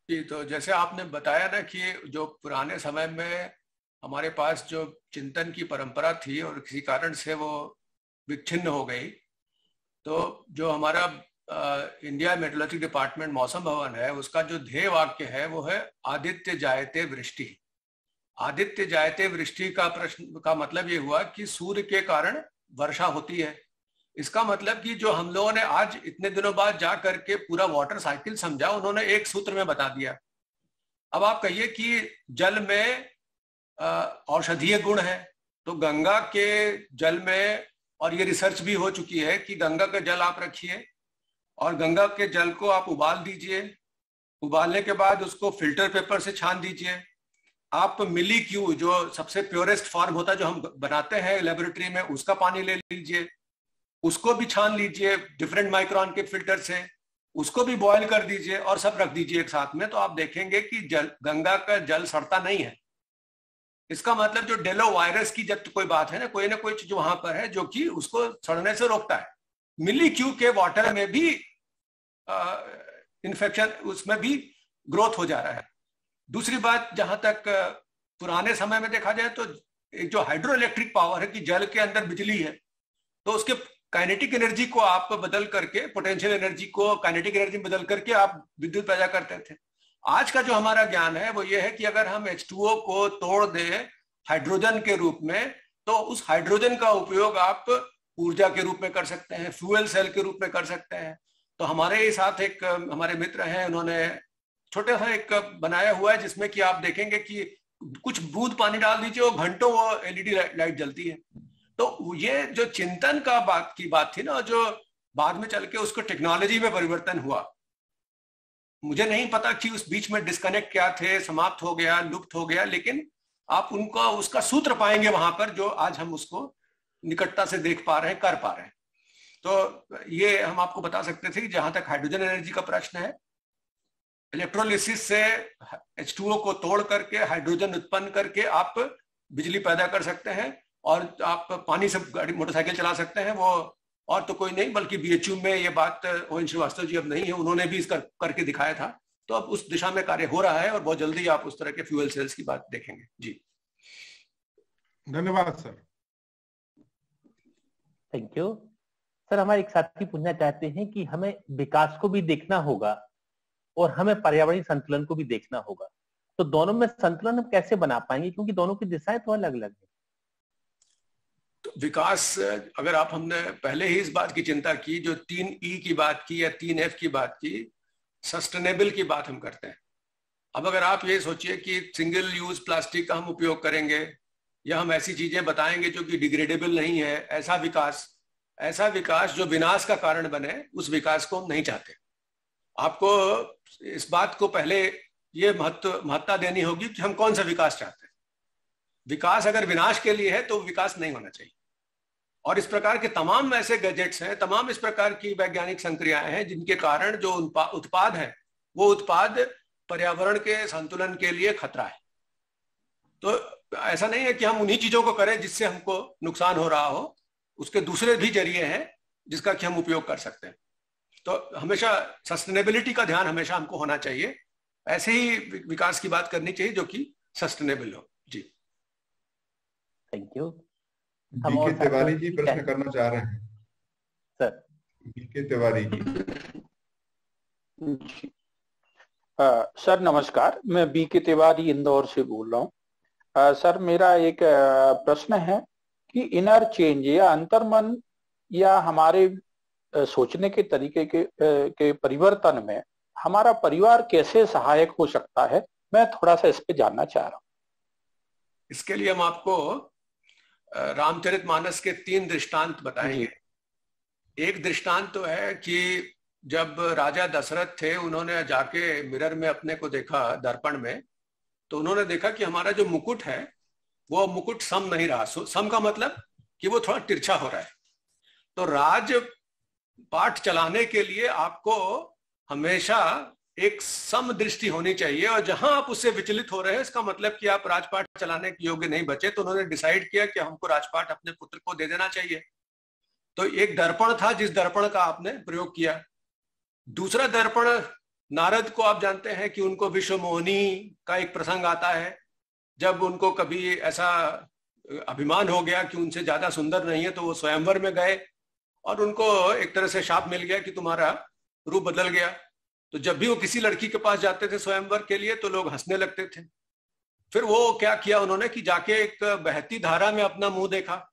जी, तो जैसे आपने बताया ना कि जो पुराने समय में हमारे पास जो चिंतन की परंपरा थी और किसी कारण से वो विच्छिन्न हो गई, तो जो हमारा इंडिया मेट्रोलॉजी डिपार्टमेंट मौसम भवन है, उसका जो ध्येय वाक्य है वो है आदित्य जायते वृष्टि। आदित्य जायते वृष्टि का प्रश्न का मतलब ये हुआ कि सूर्य के कारण वर्षा होती है। इसका मतलब कि जो हम लोगों ने आज इतने दिनों बाद जा करके पूरा वाटर साइकिल समझा, उन्होंने एक सूत्र में बता दिया। अब आप कहिए कि जल में औषधीय गुण है, तो गंगा के जल में, और ये रिसर्च भी हो चुकी है कि गंगा का जल आप रखिए और गंगा के जल को आप उबाल दीजिए, उबालने के बाद उसको फिल्टर पेपर से छान दीजिए। आप मिली क्यू, जो सबसे प्योरेस्ट फॉर्म होता है जो हम बनाते हैं लेबोरेटरी में, उसका पानी ले लीजिए, उसको भी छान लीजिए डिफरेंट माइक्रोन के फिल्टर से, उसको भी बॉयल कर दीजिए और सब रख दीजिए एक साथ में, तो आप देखेंगे कि गंगा का जल सड़ता नहीं है। इसका मतलब जो डेलो वायरस की जब कोई बात है ना कोई चीज वहां पर है जो कि उसको सड़ने से रोकता है। मिली क्यू के वाटर में भी इन्फेक्शन, उसमें भी ग्रोथ हो जा रहा है। दूसरी बात, जहां तक पुराने समय में देखा जाए तो एक जो हाइड्रो इलेक्ट्रिक पावर है कि जल के अंदर बिजली है, तो उसके काइनेटिक एनर्जी को आप बदल करके, पोटेंशियल एनर्जी को काइनेटिक एनर्जी बदल करके आप विद्युत पैदा करते थे। आज का जो हमारा ज्ञान है वो ये है कि अगर हम H2O को तोड़ दें हाइड्रोजन के रूप में, तो उस हाइड्रोजन का उपयोग आप ऊर्जा के रूप में कर सकते हैं, फ्यूल सेल के रूप में कर सकते हैं। तो हमारे साथ एक हमारे मित्र हैं, उन्होंने छोटा सा एक बनाया हुआ है जिसमें कि आप देखेंगे कि कुछ बूंद पानी डाल दीजिए और घंटों वो एलईडी लाइट जलती है। तो ये जो चिंतन का बात थी ना, जो बाद में चल के उसको टेक्नोलॉजी में परिवर्तन हुआ, मुझे नहीं पता कि उस बीच में डिस्कनेक्ट क्या थे, समाप्त हो गया, लुप्त हो गया, लेकिन आप उनका उसका सूत्र पाएंगे वहां पर, जो आज हम उसको निकटता से देख पा रहे हैं, कर पा रहे हैं। तो ये हम आपको बता सकते थे कि जहां तक हाइड्रोजन एनर्जी का प्रश्न है, इलेक्ट्रोलिसिस से H2O को तोड़ करके हाइड्रोजन उत्पन्न करके आप बिजली पैदा कर सकते हैं और आप पानी से गाड़ी, मोटरसाइकिल चला सकते हैं। वो और तो कोई नहीं, बल्कि BHU में ये बात ON श्रीवास्तव जी अब नहीं है, उन्होंने भी इसका करके दिखाया था। तो अब उस दिशा में कार्य हो रहा है और बहुत जल्दी आप उस तरह के फ्यूल सेल्स की बात देखेंगे। जी, धन्यवाद सर। Thank you sir. हमारे एक साथी पूछना चाहते हैं कि हमें विकास को भी देखना होगा और हमें पर्यावरणीय संतुलन को भी देखना होगा, तो दोनों में संतुलन हम कैसे बना पाएंगे, क्योंकि दोनों की दिशाएं तो अलग अलग है। तो विकास, अगर आप, हमने पहले ही इस बात की चिंता की, जो 3E की बात की या 3F की बात की, सस्टेनेबल की बात हम करते हैं। अब अगर आप ये सोचिए कि सिंगल यूज प्लास्टिक का हम उपयोग करेंगे या हम ऐसी चीजें बताएंगे जो कि डिग्रेडेबल नहीं है, ऐसा विकास जो विनाश का कारण बने, उस विकास को हम नहीं चाहते। आपको इस बात को पहले ये महत्ता देनी होगी कि हम कौन सा विकास चाहते हैं। विकास अगर विनाश के लिए है तो विकास नहीं होना चाहिए। और इस प्रकार के तमाम ऐसे गैजेट्स हैं, तमाम इस प्रकार की वैज्ञानिक संक्रियाएं हैं जिनके कारण जो उत्पाद है, वो उत्पाद पर्यावरण के संतुलन के लिए खतरा है। तो ऐसा नहीं है कि हम उन्हीं चीजों को करें जिससे हमको नुकसान हो रहा हो, उसके दूसरे भी जरिए हैं जिसका कि हम उपयोग कर सकते हैं। तो हमेशा सस्टेनेबिलिटी का ध्यान हमेशा हमको होना चाहिए। ऐसे ही विकास की बात करनी चाहिए जो कि सस्टेनेबल हो। जी, thank you. BK Tiwari ji प्रश्न करना चाह रहे हैं sir. BK Tiwari ji. Sir नमस्कार, मैं बी के तिवारी इंदौर से बोल रहा हूँ। सर मेरा एक प्रश्न है कि इनर चेंज या अंतर्मन या हमारे सोचने के तरीके के परिवर्तन में हमारा परिवार कैसे सहायक हो सकता है, मैं थोड़ा सा इस पे जानना चाह रहा हूँ। इसके लिए हम आपको रामचरितमानस के 3 दृष्टांत बताएंगे। एक दृष्टांत तो है कि जब राजा दशरथ थे, उन्होंने जाके मिरर में अपने को देखा, दर्पण में, तो उन्होंने देखा कि हमारा जो मुकुट है वो मुकुट सम नहीं रहा। सम का मतलब कि वो थोड़ा तिरछा हो रहा है। तो राज पाठ चलाने के लिए आपको हमेशा एक सम दृष्टि होनी चाहिए, और जहां आप उससे विचलित हो रहे हैं इसका मतलब कि आप राजपाट चलाने के योग्य नहीं बचे। तो उन्होंने डिसाइड किया कि हमको राजपाट अपने पुत्र को दे देना चाहिए। तो एक दर्पण था जिस दर्पण का आपने प्रयोग किया। दूसरा दर्पण, नारद को आप जानते हैं कि उनको विश्व मोहिनी का एक प्रसंग आता है। जब उनको कभी ऐसा अभिमान हो गया कि उनसे ज्यादा सुंदर नहीं है, तो वो स्वयंवर में गए और उनको एक तरह से शाप मिल गया कि तुम्हारा रूप बदल गया। तो जब भी वो किसी लड़की के पास जाते थे स्वयंवर के लिए, तो लोग हंसने लगते थे। फिर वो क्या किया उन्होंने कि जाके एक बहती धारा में अपना मुंह देखा।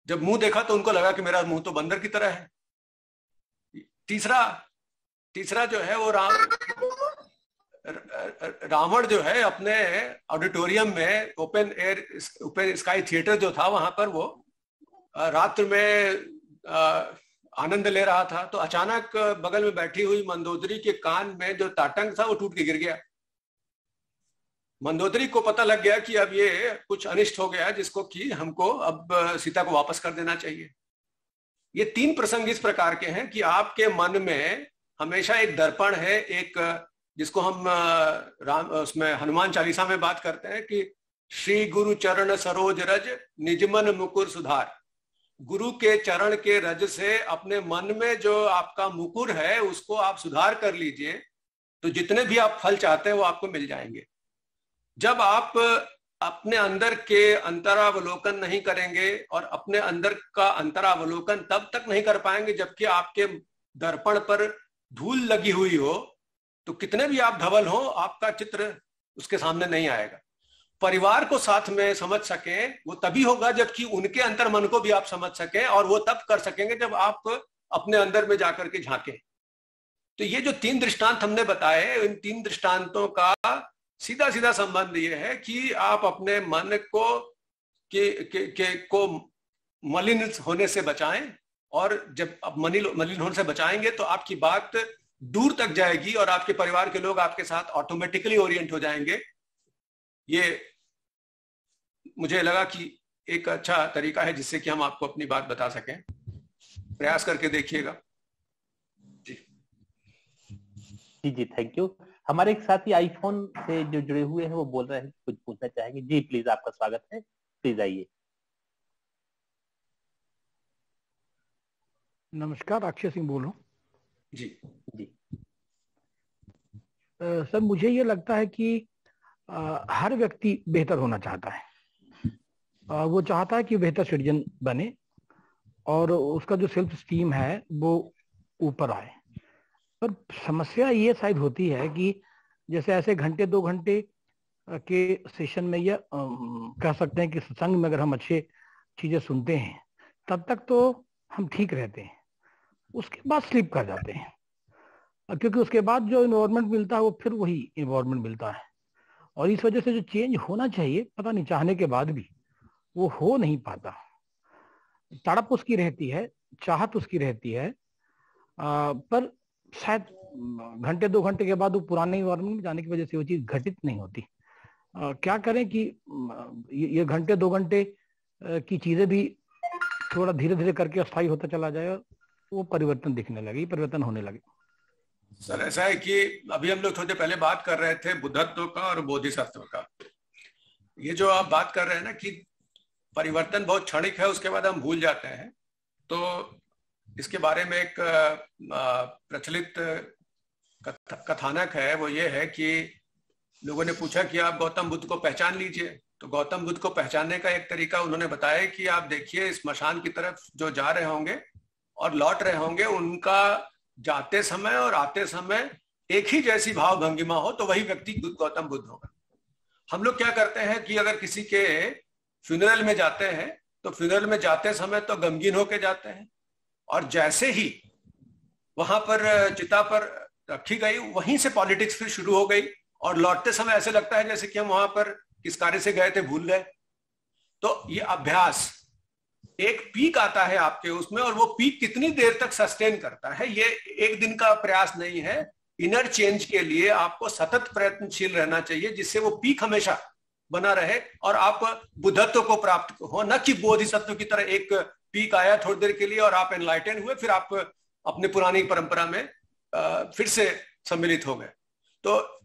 जब मुंह देखा तो उनको लगा कि मेरा मुंह तो बंदर की तरह है। तीसरा जो है वो रावण जो है अपने ऑडिटोरियम में, ओपन स्काई थिएटर जो था, वहां पर वो रात्र में आनंद ले रहा था। तो अचानक बगल में बैठी हुई मंदोदरी के कान में जो ताटंग था वो टूट के गिर गया। मंदोदरी को पता लग गया कि अब ये कुछ अनिष्ट हो गया, जिसको कि हमको अब सीता को वापस कर देना चाहिए। ये 3 प्रसंग इस प्रकार के हैं कि आपके मन में हमेशा एक दर्पण है, एक जिसको हम उसमें हनुमान चालीसा में बात करते हैं कि श्री गुरु चरण सरोज रज निजमन मुकुर सुधार। गुरु के चरण के रज से अपने मन में जो आपका मुकुर है उसको आप सुधार कर लीजिए, तो जितने भी आप फल चाहते हैं वो आपको मिल जाएंगे। जब आप अपने अंदर के अंतरावलोकन नहीं करेंगे, और अपने अंदर का अंतरावलोकन तब तक नहीं कर पाएंगे जबकि आपके दर्पण पर धूल लगी हुई हो, तो कितने भी आप धवल हो, आपका चित्र उसके सामने नहीं आएगा। परिवार को साथ में समझ सकें वो तभी होगा जबकि उनके अंतर मन को भी आप समझ सकें, और वो तब कर सकेंगे जब आप अपने अंदर में जाकर के झांकें। तो ये जो 3 दृष्टांत हमने बताए, इन 3 दृष्टांतों का सीधा सीधा संबंध ये है कि आप अपने मन को मलिन होने से बचाएं, और जब आप मलिन होने से बचाएंगे तो आपकी बात दूर तक जाएगी और आपके परिवार के लोग आपके साथ ऑटोमेटिकली ओरिएंट हो जाएंगे। ये मुझे लगा कि एक अच्छा तरीका है जिससे कि हम आपको अपनी बात बता सकें। प्रयास करके देखिएगा। जी थैंक यू। हमारे एक साथी आईफोन से जो जुड़े हुए हैं वो बोल रहे हैं, कुछ पूछना चाहेंगे। जी प्लीज, आपका स्वागत है, प्लीज आइए। नमस्कार, अक्षय सिंह बोल रहा हूँ। जी जी सर, मुझे ये लगता है कि हर व्यक्ति बेहतर होना चाहता है। वो चाहता है कि बेहतर सिटीजन बने और उसका जो सेल्फ स्टीम है वो ऊपर आए। पर समस्या ये शायद होती है कि जैसे ऐसे घंटे 2 घंटे के सेशन में, या कह सकते हैं कि सत्संग में अगर हम अच्छे चीजें सुनते हैं तब तक तो हम ठीक रहते हैं, उसके बाद स्लिप कर जाते हैं, क्योंकि उसके बाद जो इन्वायरमेंट मिलता है वो फिर वही इन्वायरमेंट मिलता है। और इस वजह से जो चेंज होना चाहिए, पता नहीं चाहने के बाद भी वो हो नहीं पाता। तड़प उसकी रहती है, चाहत उसकी रहती है, पर शायद घंटे 2 घंटे के बाद वो पुराने इन्वायरमेंट में जाने की वजह से वो चीज घटित नहीं होती। क्या करें कि ये घंटे 2 घंटे की चीजें भी थोड़ा धीरे धीरे करके अस्थायी होता चला जाए और वो परिवर्तन दिखने लगे, परिवर्तन होने लगे। सर ऐसा है कि अभी हम लोग थोड़ी पहले बात कर रहे थे बुद्धत्व का और बोधिसत्व का। ये जो आप बात कर रहे हैं ना कि परिवर्तन बहुत क्षणिक है, उसके बाद हम भूल जाते हैं, तो इसके बारे में एक प्रचलित कथानक है। वो ये है कि लोगों ने पूछा कि आप गौतम बुद्ध को पहचान लीजिए। तो गौतम बुद्ध को पहचानने का एक तरीका उन्होंने बताया कि आप देखिए स्मशान की तरफ जो जा रहे होंगे और लौट रहे होंगे, उनका जाते समय और आते समय एक ही जैसी भाव भंगिमा हो तो वही व्यक्ति गौतम बुद्ध होगा। हम लोग क्या करते हैं कि अगर किसी के फ्यूनरल में जाते हैं तो फ्यूनरल में जाते समय तो गमगीन होके जाते हैं, और जैसे ही वहां पर चिता पर रखी गई वहीं से पॉलिटिक्स फिर शुरू हो गई, और लौटते समय ऐसे लगता है जैसे कि हम वहां पर किस कार्य से गए थे भूल गए। तो ये अभ्यास, एक पीक आता है आपके उसमें, और वो पीक कितनी देर तक सस्टेन करता है, ये एक दिन का प्रयास नहीं है। इनर चेंज के लिए आपको सतत प्रयत्नशील रहना चाहिए, जिससे वो पीक हमेशा बना रहे और आप बुद्धत्व को प्राप्त हो, न कि बोधिसत्व की तरह एक पीक आया थोड़ी देर के लिए और आप एनलाइटन हुए, फिर आप अपने पुरानी परंपरा में फिर से सम्मिलित हो गए। तो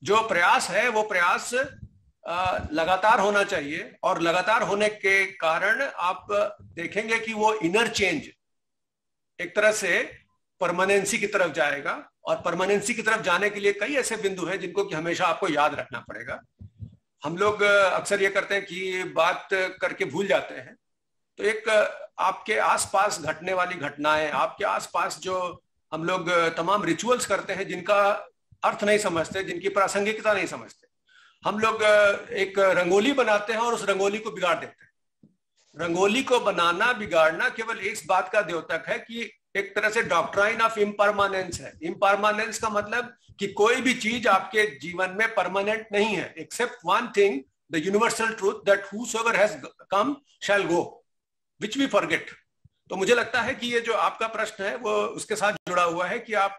जो प्रयास है वो प्रयास लगातार होना चाहिए, और लगातार होने के कारण आप देखेंगे कि वो इनर चेंज एक तरह से परमानेंसी की तरफ जाएगा, और परमानेंसी की तरफ जाने के लिए कई ऐसे बिंदु हैं जिनको कि हमेशा आपको याद रखना पड़ेगा। हम लोग अक्सर ये करते हैं कि बात करके भूल जाते हैं। तो एक आपके आसपास घटने वाली घटनाएं, आपके आसपास जो हम लोग तमाम रिचुअल्स करते हैं जिनका अर्थ नहीं समझते, जिनकी प्रासंगिकता नहीं समझते, हम लोग एक रंगोली बनाते हैं और उस रंगोली को बिगाड़ देते हैं। रंगोली को बनाना बिगाड़ना केवल इस बात का द्योतक है कि एक तरह से डॉक्ट्राइन ऑफ इम्परमानेंस है। इम्परमानेंस का मतलब कि कोई भी चीज आपके जीवन में परमानेंट नहीं है, except one thing, the universal truth that whosoever has come shall go, which we forget. तो मुझे लगता है कि ये जो आपका प्रश्न है वो उसके साथ जुड़ा हुआ है कि आप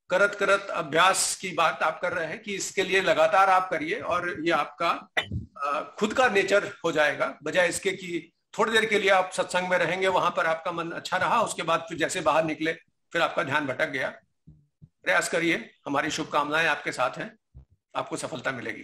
करत करत अभ्यास की बात आप कर रहे हैं कि इसके लिए लगातार आप करिए, और ये आपका खुद का नेचर हो जाएगा, बजाय इसके कि थोड़ी देर के लिए आप सत्संग में रहेंगे, वहां पर आपका मन अच्छा रहा, उसके बाद फिर जैसे बाहर निकले फिर आपका ध्यान भटक गया। प्रयास करिए, हमारी शुभकामनाएं आपके साथ हैं, आपको सफलता मिलेगी।